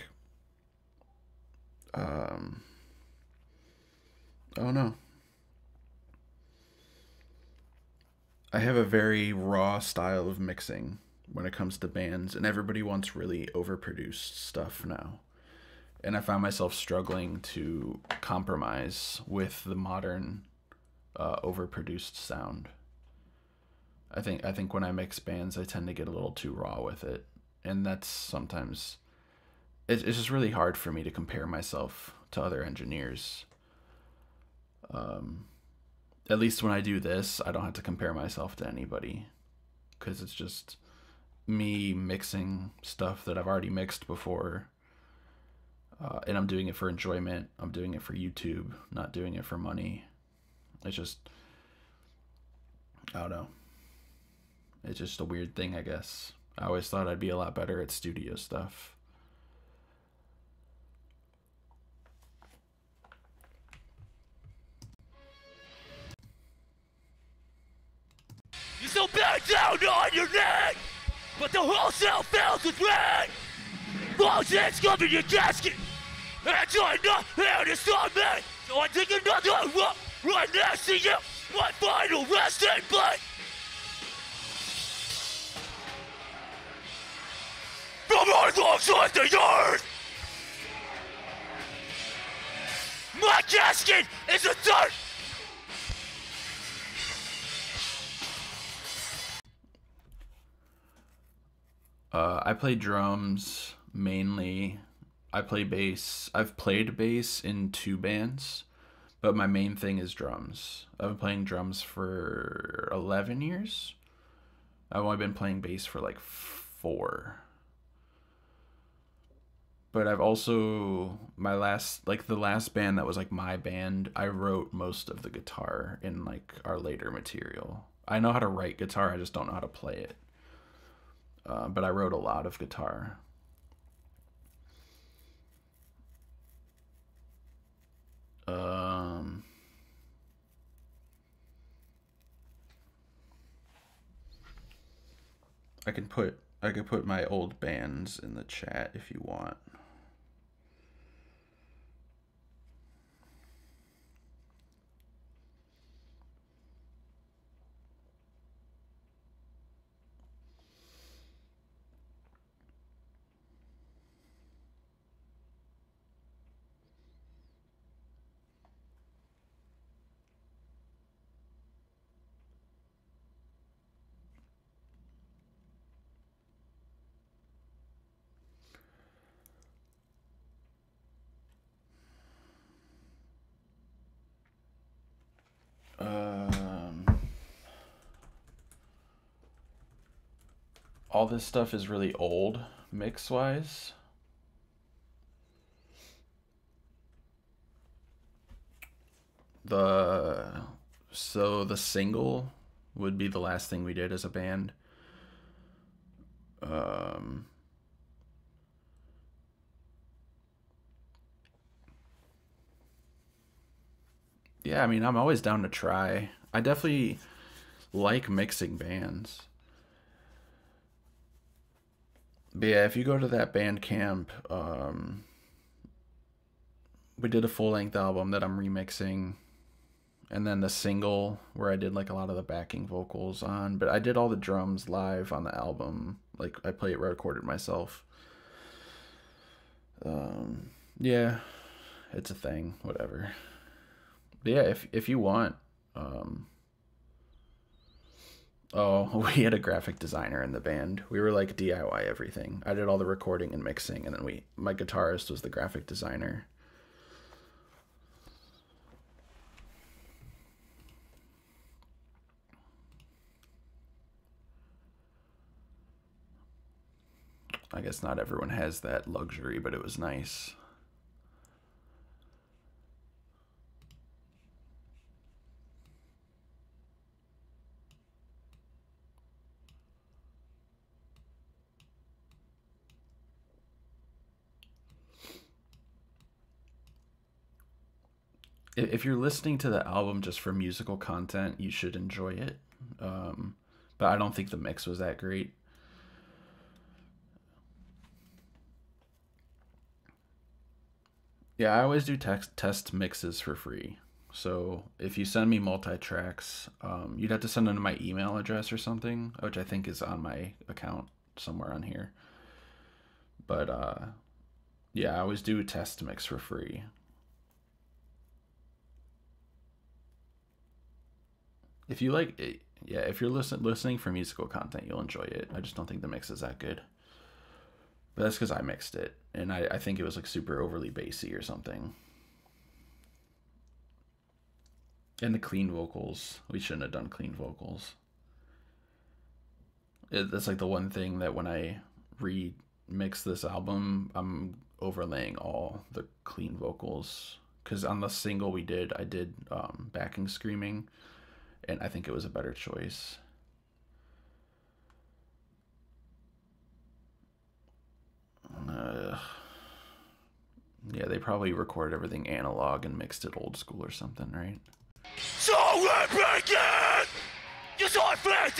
I don't know. I have a very raw style of mixing when it comes to bands, and everybody wants really overproduced stuff now. And I find myself struggling to compromise with the modern overproduced sound. I think when I mix bands, I tend to get a little too raw with it, and that's sometimes it's just really hard for me to compare myself to other engineers. At least when I do this, I don't have to compare myself to anybody, because it's just me mixing stuff that I've already mixed before, and I'm doing it for enjoyment. I'm doing it for YouTube, not doing it for money. It's just, I don't know. It's just a weird thing, I guess. I always thought I'd be a lot better at studio stuff. You still bend down on your neck, but the whole cell fills with rain. Long hands cover your casket, and you're not here to stop me, so I take another walk right next to you, my final resting place. From our alongside the earth, my casket is a dirt. I play drums mainly. I play bass. I've played bass in 2 bands, but my main thing is drums. I've been playing drums for 11 years. I've only been playing bass for like 4. But I've also, the last band that was like my band, I wrote most of the guitar in like our later material. I know how to write guitar, I just don't know how to play it. But I wrote a lot of guitar. I could put my old bands in the chat if you want. All this stuff is really old mix-wise. The so the single would be the last thing we did as a band. Um, yeah, I mean, I'm always down to try. I definitely like mixing bands. But yeah, if you go to that Bandcamp, we did a full length album that I'm remixing, and then the single where I did like a lot of the backing vocals on, but I did all the drums live on the album. Like I recorded myself. Yeah, it's a thing, whatever. But yeah, if you want, oh, we had a graphic designer in the band. We were like DIY everything. I did all the recording and mixing, and then my guitarist was the graphic designer. I guess not everyone has that luxury, but it was nice. If you're listening to the album just for musical content, you should enjoy it. But I don't think the mix was that great. Yeah, I always do test mixes for free. So if you send me multi-tracks, you'd have to send them to my email address or something, which I think is on my account somewhere on here. But yeah, I always do a test mix for free. If you like it, yeah, if you're listening for musical content, you'll enjoy it. I just don't think the mix is that good. But that's because I mixed it, and I think it was like super overly bassy or something. And the clean vocals, we shouldn't have done clean vocals. That's like the one thing that when I remix this album, I'm overlaying all the clean vocals. Because on the single we did, I did backing screaming, and I think it was a better choice. Yeah, they probably recorded everything analog and mixed it old school or something, right? So we're breaking! You saw it flash,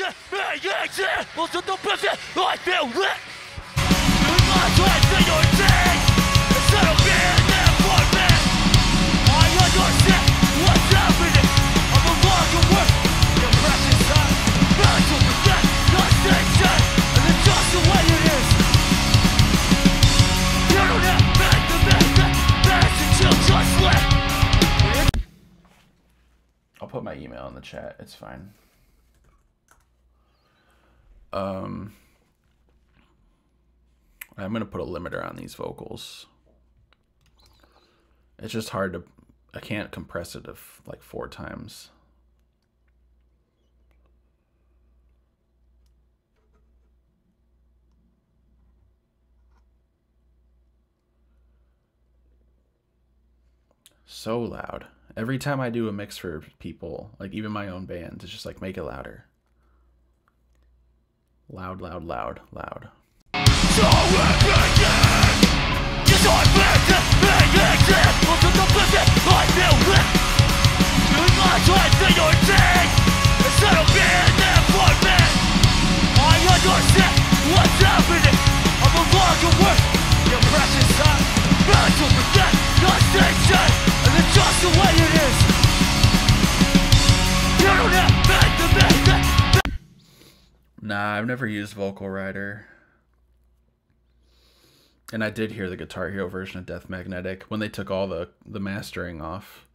also the person I feel lit! You must wait for your day, instead of being there for me! I understand what's happening, I'm a longer work, your precious time, really to forget your station, and it's just the way it is! You don't have to make the message, you just let! I'll put my email in the chat. It's fine. I'm gonna put a limiter on these vocals. It's just hard to. I can't compress it like 4 times. So loud. Every time I do a mix for people, like even my own band, it's just like make it louder. Loud, loud, loud, loud. So we're breaking! You saw it flash, also the person I feel lit! You must wait for your day, instead of being there for me! I understand what's happening, I'm a longer work, your precious time, really to forget your station, and it's just the way it is! You don't have to make the message. Nah, I've never used Vocal Rider. And I did hear the Guitar Hero version of Death Magnetic when they took all the mastering off.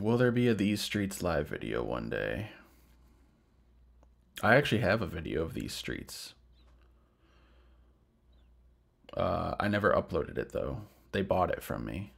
Will there be a These Streets live video one day? I actually have a video of These Streets. I never uploaded it though. They bought it from me.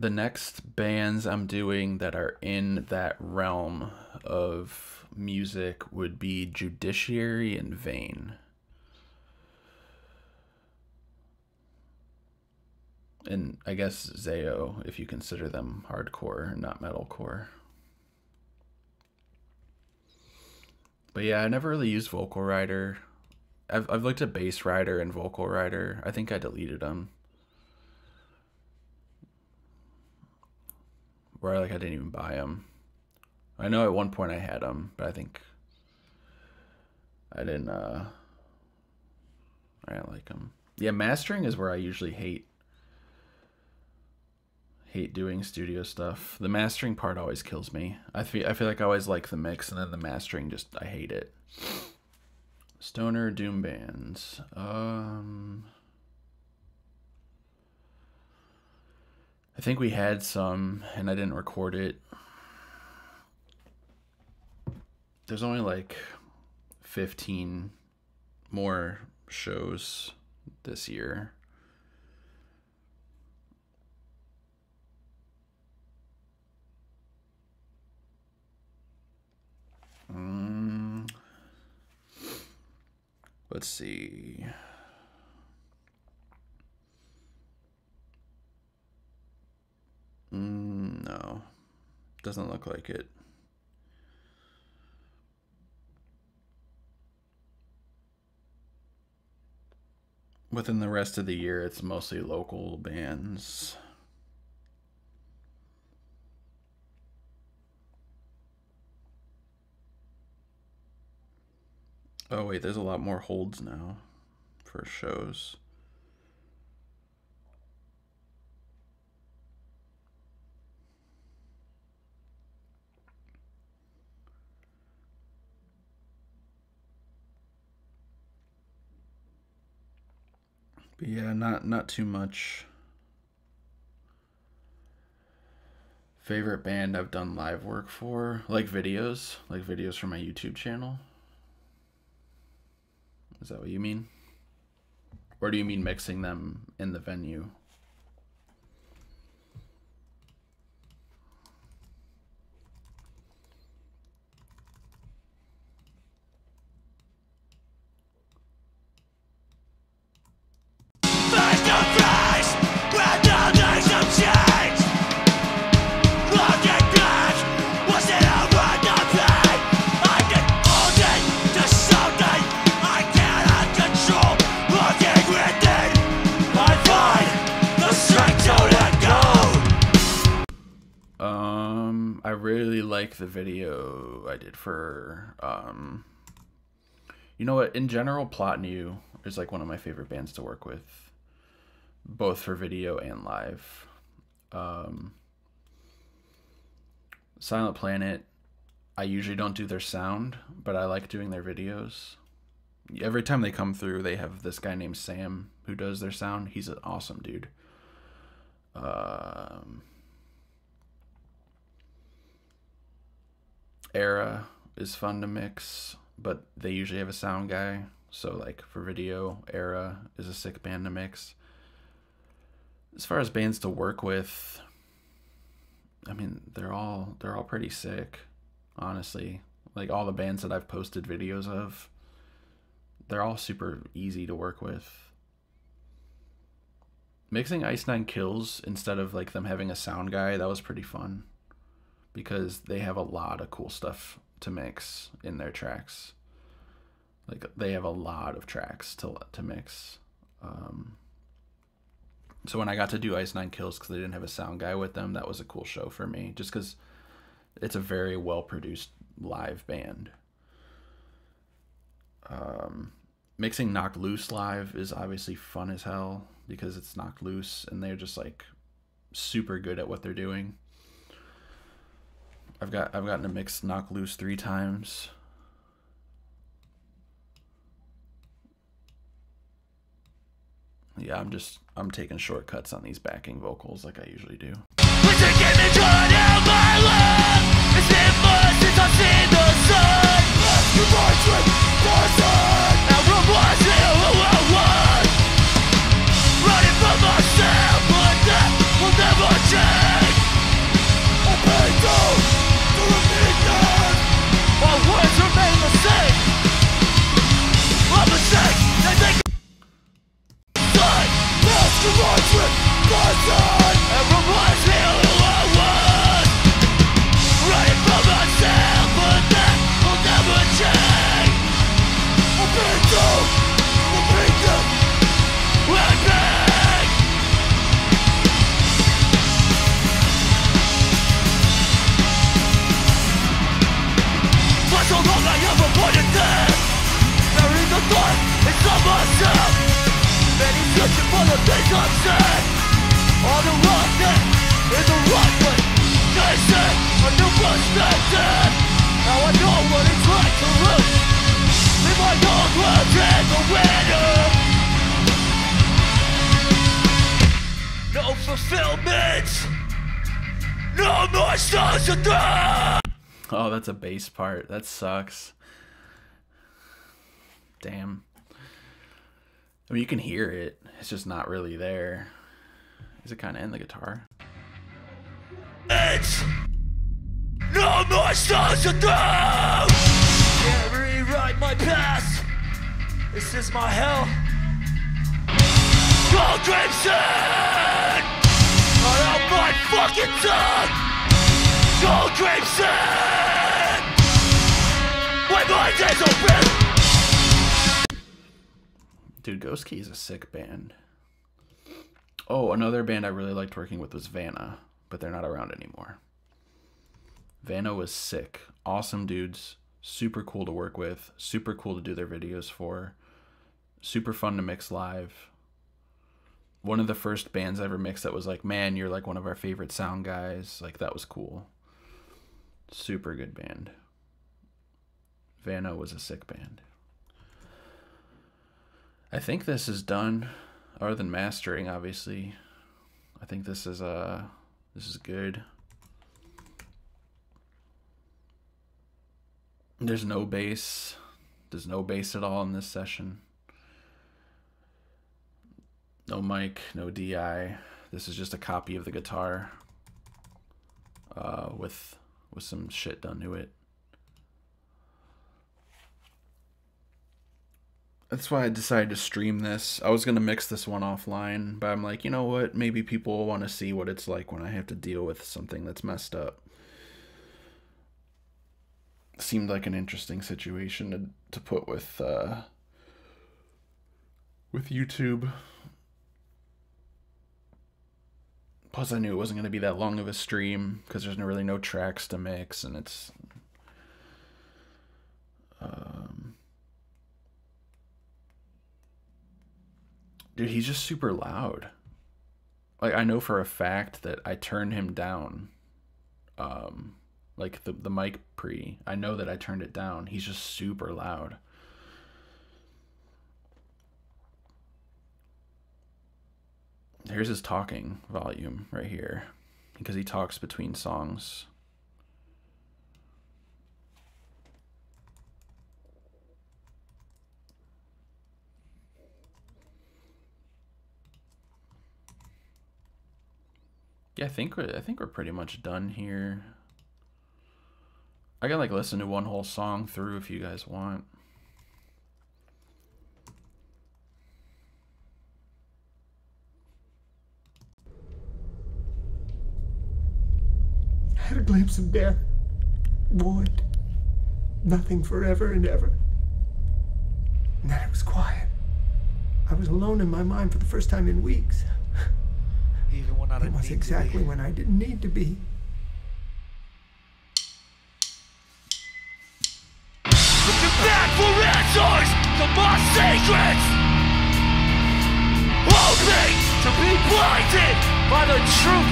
The next bands I'm doing that are in that realm of music would be Judiciary and Vane. And I guess Zayo, if you consider them hardcore, not metalcore. But yeah, I never really used Vocal Rider. I've looked at Bass Rider and Vocal Rider. I think I deleted them. Where I didn't even buy them. I know at one point I had them, but I think I didn't like them. Yeah, mastering is where I usually hate doing studio stuff. The mastering part always kills me. I feel like I always like the mix, and then the mastering I hate it. Stoner doom bands. I think we had some, and I didn't record it. There's only like 15 more shows this year. Let's see. No, doesn't look like it. Within the rest of the year, it's mostly local bands. Oh wait, there's a lot more holds now for shows. But yeah, not too much. Favorite band I've done live work for, like videos for my YouTube channel. Is that what you mean? Or do you mean mixing them in the venue? I really like the video I did for, you know what, in general, Plot New is like one of my favorite bands to work with, both for video and live. Silent Planet, I usually don't do their sound, but I like doing their videos. Every time they come through, they have this guy named Sam who does their sound. He's an awesome dude. Era is fun to mix, but they usually have a sound guy. So like for video, Era is a sick band to mix. As far as bands to work with, I mean, they're all pretty sick, honestly. Like all the bands that I've posted videos of, they're all super easy to work with. Mixing Ice Nine Kills instead of like them having a sound guy, that was pretty fun, because they have a lot of cool stuff to mix in their tracks. Like they have a lot of tracks to mix. So when I got to do Ice Nine Kills because they didn't have a sound guy with them, that was a cool show for me, just because it's a very well produced live band. Mixing Knocked Loose live is obviously fun as hell because it's Knocked Loose and they're just like super good at what they're doing. I've gotten to mix Knocked Loose 3 times. Yeah, I'm taking shortcuts on these backing vocals like I usually do. Running from myself, but that will never change. retribution for the things I've said. All the wrong thing in the right way. Chasing a new perspective. Now I know what it's like to lose. Leave my old world in the winter. No fulfillment. No more stars to throw. Oh, that's a bass part. That sucks. Damn. I mean, you can hear it. It's just not really there. Is it kind of in the guitar? It's no more stars to throw. Can't rewrite my past. This is my hell. Gold Gravesend. Cut out my fucking tongue. Gold Gravesend. When my days open. Dude, Ghost Key is a sick band. Oh, another band I really liked working with was Vanna, but they're not around anymore. Vanna was sick. Awesome dudes. Super cool to work with. Super cool to do their videos for. Super fun to mix live. One of the first bands I ever mixed that was like, man, you're like one of our favorite sound guys. Like, that was cool. Super good band. Vanna was a sick band. I think this is done, other than mastering, obviously. I think this is good. There's no bass. There's no bass at all in this session. No mic, no DI. This is just a copy of the guitar with some shit done to it. That's why I decided to stream this. I was going to mix this one offline, but I'm like, you know what? Maybe people want to see what it's like when I have to deal with something that's messed up. Seemed like an interesting situation to put with YouTube. Plus, I knew it wasn't going to be that long of a stream because there's really no tracks to mix, and it's... Dude, he's just super loud. Like, I know for a fact that I turned him down. Like, the mic pre. I know that I turned it down. He's just super loud. Here's his talking volume right here. Because he talks between songs. Yeah, I think we're pretty much done here. I can like listen to one whole song through if you guys want. I had a glimpse of death. Void. Nothing forever and ever. And then it was quiet. I was alone in my mind for the first time in weeks. Even when I didn't It was need exactly to be. when I didn't need to be. Looking back for answers to my secrets. Hoping to be blinded by the truth.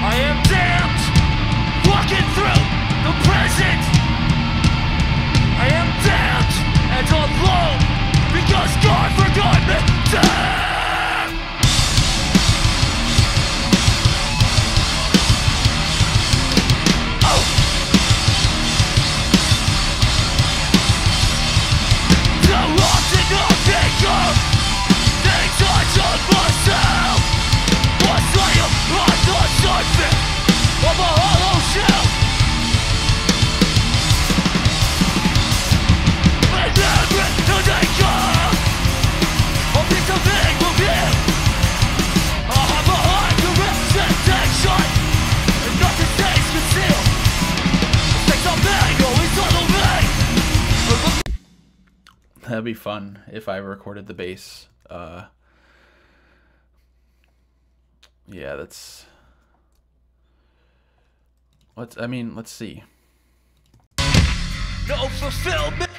I am damned, walking through the present. I am damned and alone because God forgot me. Damn! That'd be fun if I recorded the bass. Yeah, that's... let's see. No fulfillment.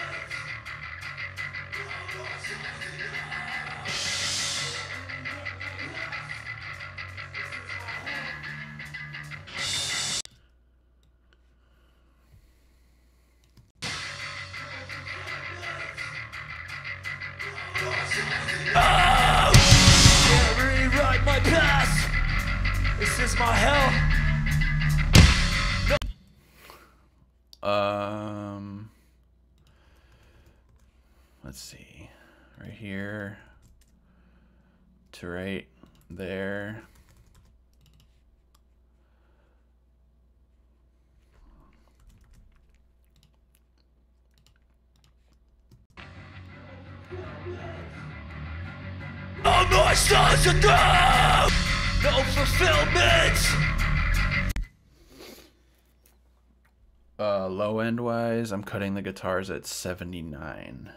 This is my hell. Let's see, right here to right there. All my stars are through. No fulfillment. Low end wise, I'm cutting the guitars at 79.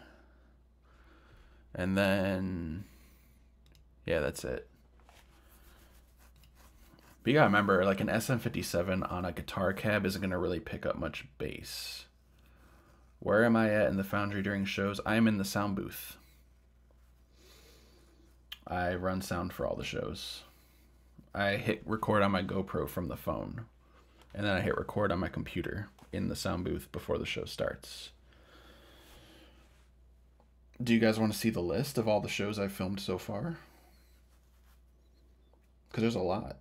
And then, yeah, that's it. But you gotta remember, like an SM57 on a guitar cab isn't gonna really pick up much bass. Where am I at in the Foundry during shows? I'm in the sound booth. I run sound for all the shows. I hit record on my GoPro from the phone. And then I hit record on my computer in the sound booth before the show starts. Do you guys want to see the list of all the shows I've filmed so far? Because there's a lot.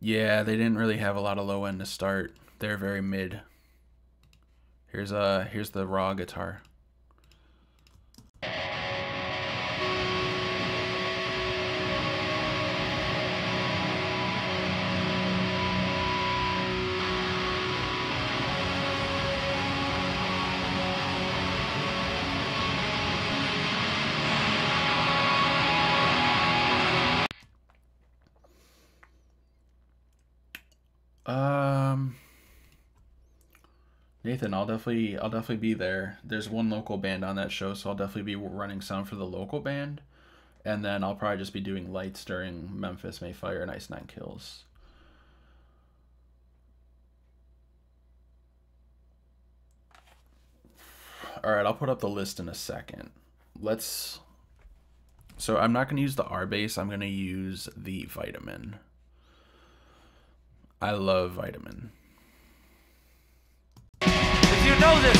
Yeah, they didn't really have a lot of low end to start. They're very mid. Here's the raw guitar. Nathan, I'll definitely be there. There's one local band on that show, so I'll definitely be running sound for the local band, and then I'll probably just be doing lights during Memphis Mayfire and Ice Nine Kills. All right, I'll put up the list in a second. So I'm not going to use the R bass. I'm going to use the Vitamin. I love Vitamin. If you know this.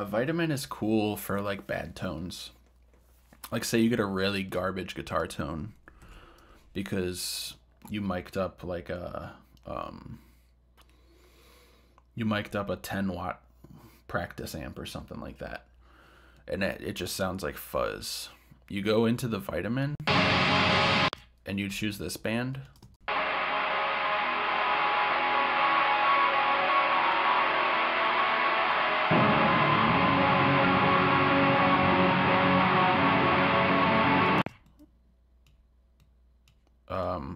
Vitamin is cool for like bad tones. Like say you get a really garbage guitar tone because you mic'd up like a 10-watt practice amp or something like that, and it just sounds like fuzz. You go into the Vitamin and you choose this band.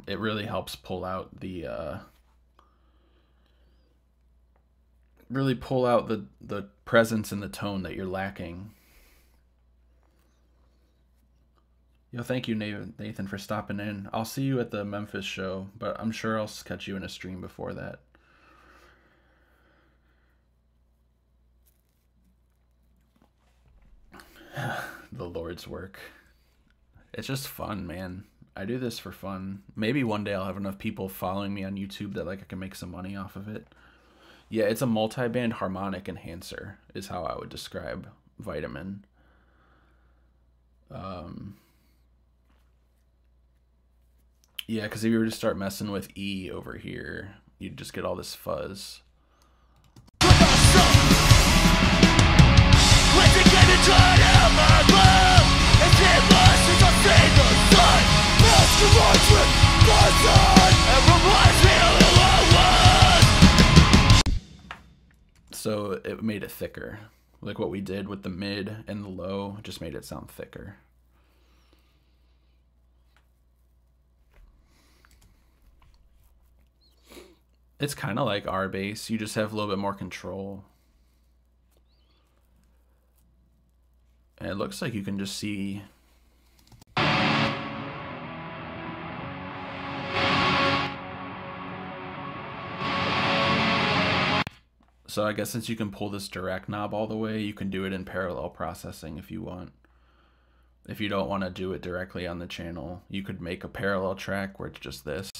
It really helps pull out the the presence and the tone that you're lacking. Yo, thank you, Nathan, for stopping in. I'll see you at the Memphis show, but I'm sure I'll catch you in a stream before that. The Lord's work. It's just fun, man. I do this for fun. Maybe one day I'll have enough people following me on YouTube that like I can make some money off of it. Yeah, it's a multi-band harmonic enhancer is how I would describe Vitamin. Yeah, because if you were to start messing with E over here, you'd just get all this fuzz. So it made it thicker. Like what we did with the mid and the low just made it sound thicker. It's kind of like our bass. You just have a little bit more control. And it looks like you can just see. So I guess since you can pull this direct knob all the way, you can do it in parallel processing if you want. If you don't want to do it directly on the channel, you could make a parallel track where it's just this.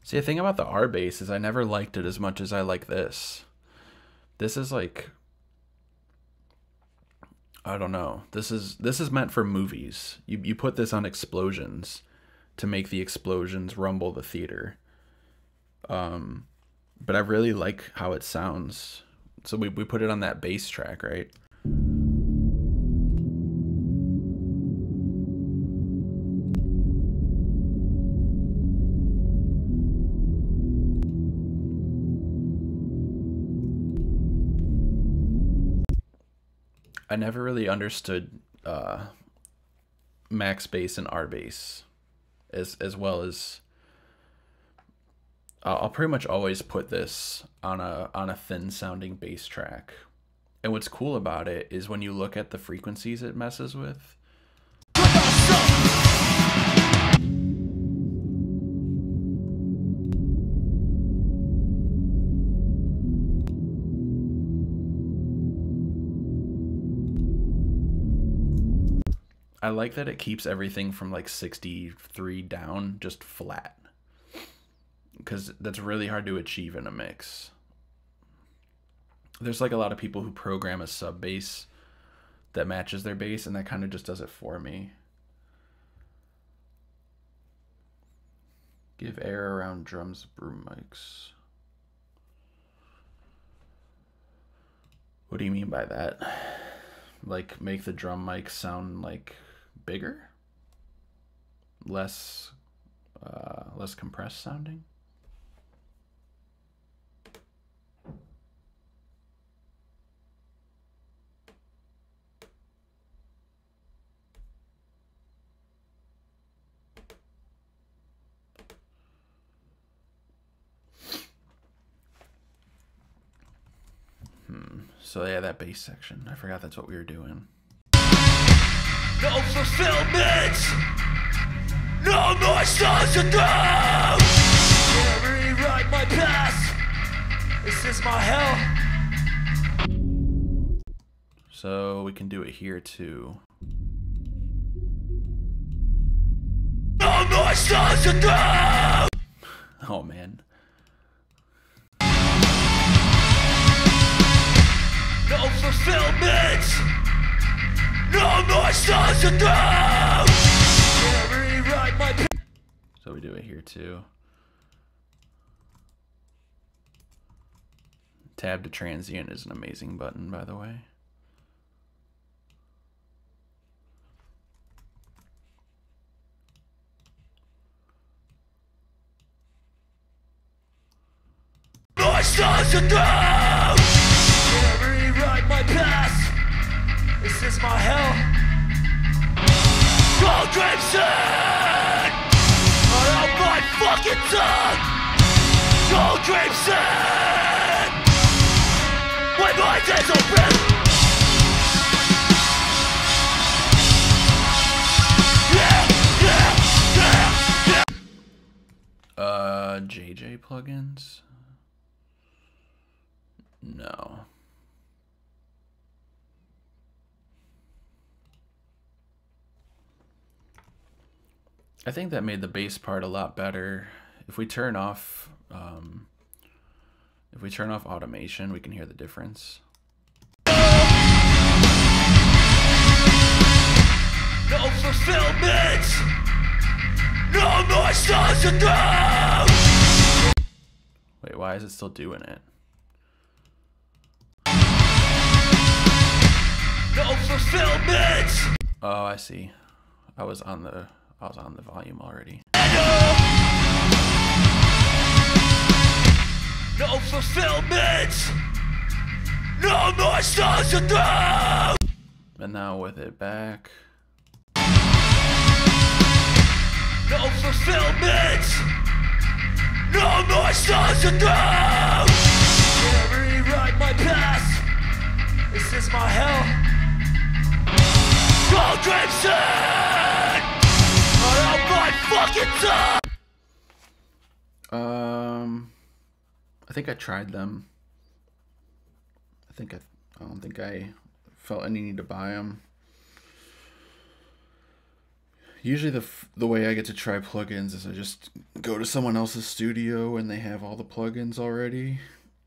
See, the thing about the R bass is I never liked it as much as I like this. This is like, I don't know. This is meant for movies. You put this on explosions to make the explosions rumble the theater. But I really like how it sounds. So we put it on that bass track, right? I never really understood max bass and R bass as well as I'll pretty much always put this on a thin sounding bass track. And what's cool about it is when you look at the frequencies it messes with. I like that it keeps everything from like 63 down just flat, because that's really hard to achieve in a mix. There's like a lot of people who program a sub bass that matches their bass, and that kind of just does it for me. Give air around drums, broom mics. What do you mean by that? Like make the drum mic sound like bigger? Less compressed sounding? So yeah, that bass section. I forgot that's what we were doing. No fulfillment, no more stars to go. Can't rewrite my past. This is my hell. So we can do it here too. No more stars to go. Oh man. No fulfillment, no more stars to go. Can't rewrite my past. So we do it here too. Tab to transient is an amazing button, by the way. More stars to go. Can't rewrite my past. This is my hell. Go Gravesend! Out my fucking tongue! Go Gravesend! When my days are red! JJ plugins? No. I think that made the bass part a lot better. If we turn off automation, we can hear the difference. No fulfillment. No more stars to throw. Wait, why is it still doing it? No fulfillment. Oh, I see. I was on the volume already. No fulfillment. No more stars to throw. And now with it back. No fulfillment. No more stars to throw. Can't rewrite my past. This is my hell. Go Gravesend. Out my fucking tongue. I think I tried them. I don't think I felt any need to buy them. Usually the way I get to try plugins is I just go to someone else's studio and they have all the plugins already.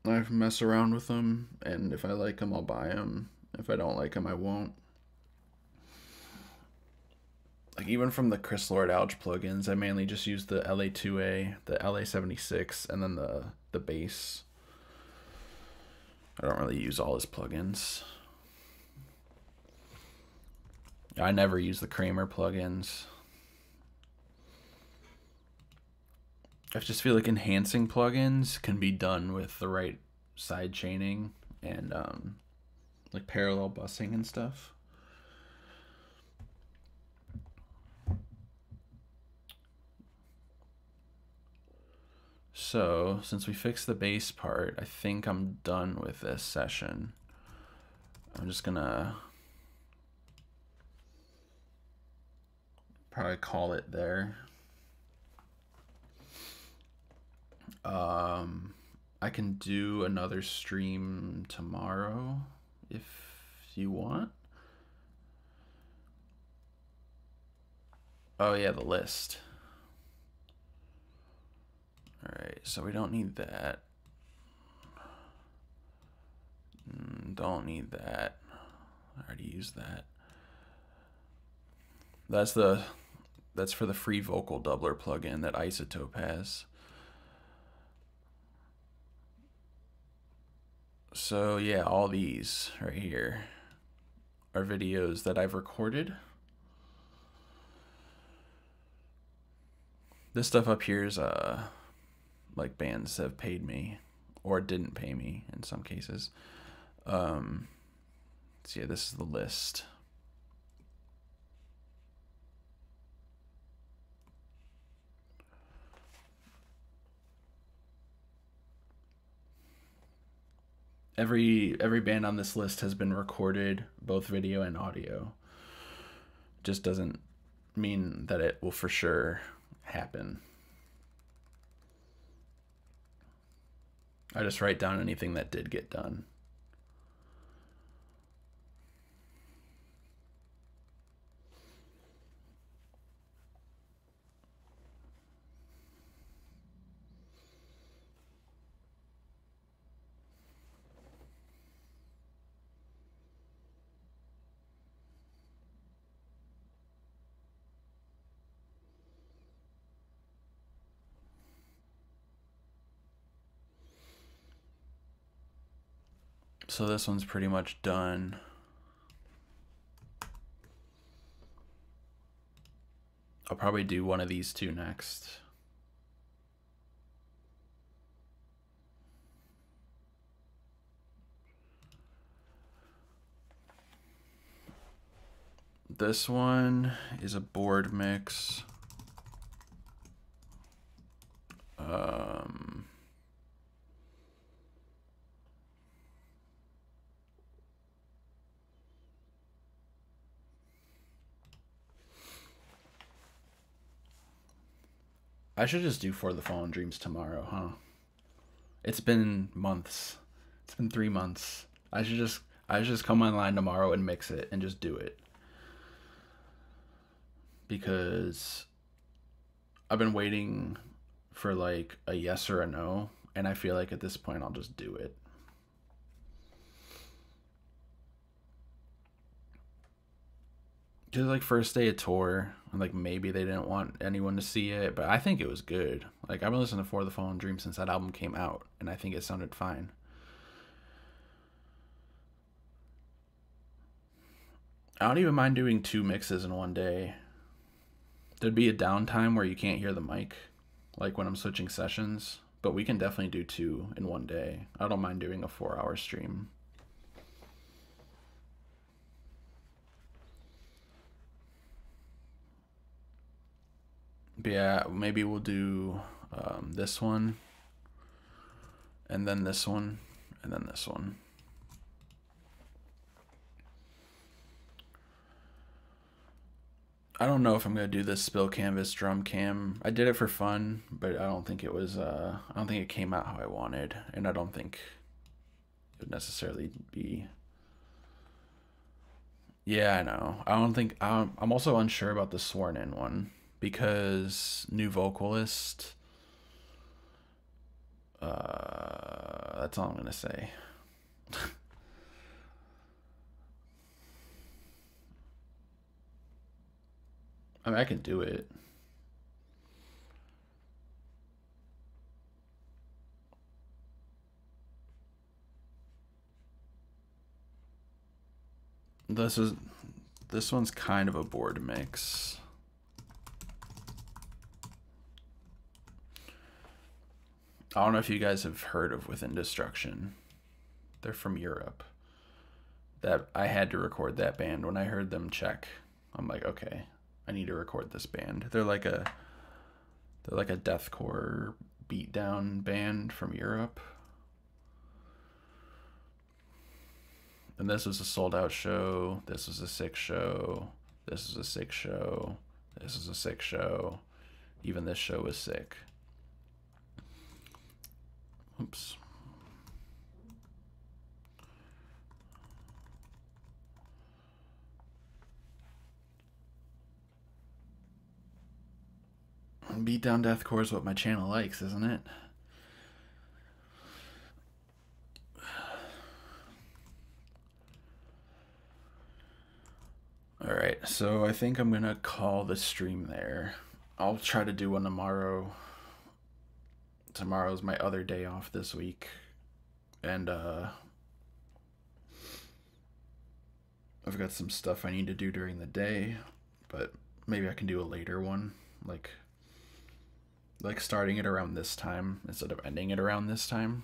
I mess around with them, and if I like them, I'll buy them. If I don't like them, I won't. Like even from the Chris Lord Alge plugins, I mainly just use the LA2A, the LA76, and then the bass. I don't really use all his plugins. I never use the Kramer plugins. I just feel like enhancing plugins can be done with the right side chaining and like parallel busing and stuff. So, since we fixed the bass part, I think I'm done with this session. I'm just gonna probably call it there. I can do another stream tomorrow if you want. Oh yeah, the list. Alright, so we don't need that. Don't need that. I already used that. That's for the free vocal doubler plugin that Isotope has. So yeah, all these right here are videos that I've recorded. This stuff up here is like bands have paid me or didn't pay me in some cases. So yeah, this is the list. Every band on this list has been recorded, both video and audio. Just doesn't mean that it will for sure happen. I just write down anything that did get done. So this one's pretty much done. I'll probably do one of these two next. This one is a board mix. I should just do For the Fallen Dreams tomorrow, huh? It's been months. It's been 3 months. I should just come online tomorrow and mix it and just do it. Because I've been waiting for like a yes or a no, and I feel like at this point I'll just do it. Because like first day of tour, and like maybe they didn't want anyone to see it, but I think it was good. Like I've been listening to For the Fallen Dream since that album came out, and I think it sounded fine. I don't even mind doing 2 mixes in one day. There'd be a downtime where you can't hear the mic, like when I'm switching sessions, but we can definitely do 2 in one day. I don't mind doing a 4-hour stream. But yeah, maybe we'll do this one, and then this one, and then this one. I don't know if I'm gonna do this spill canvas drum cam. I did it for fun, but I don't think it was. I don't think it came out how I wanted, and I don't think it would necessarily be. Yeah, I know. I don't think. I'm also unsure about the sworn in one because new vocalist. That's all I'm gonna say. I mean, I can do it. This one's kind of a board mix. I don't know if you guys have heard of Within Destruction. They're from Europe. That I had to record that band when I heard them check. I'm like, okay, I need to record this band. They're like a deathcore beatdown band from Europe. And this was a sold out show. This was a sick show. This was a sick show. This was a sick show. Even this show was sick. Oops. Beatdown deathcore is what my channel likes, isn't it? Alright, so I think I'm gonna call the stream there. I'll try to do one tomorrow. Tomorrow's my other day off this week. And I've got some stuff I need to do during the day, but maybe I can do a later one, like starting it around this time instead of ending it around this time.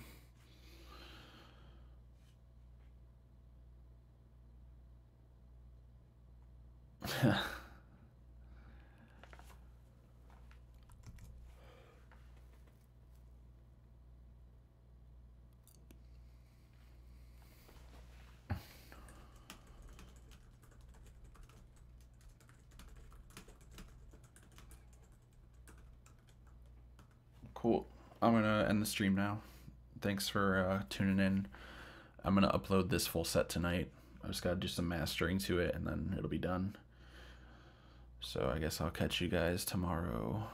Cool. I'm gonna end the stream now. Thanks for tuning in. I'm gonna upload this full set tonight. I just gotta do some mastering to it and then it'll be done. So I guess I'll catch you guys tomorrow.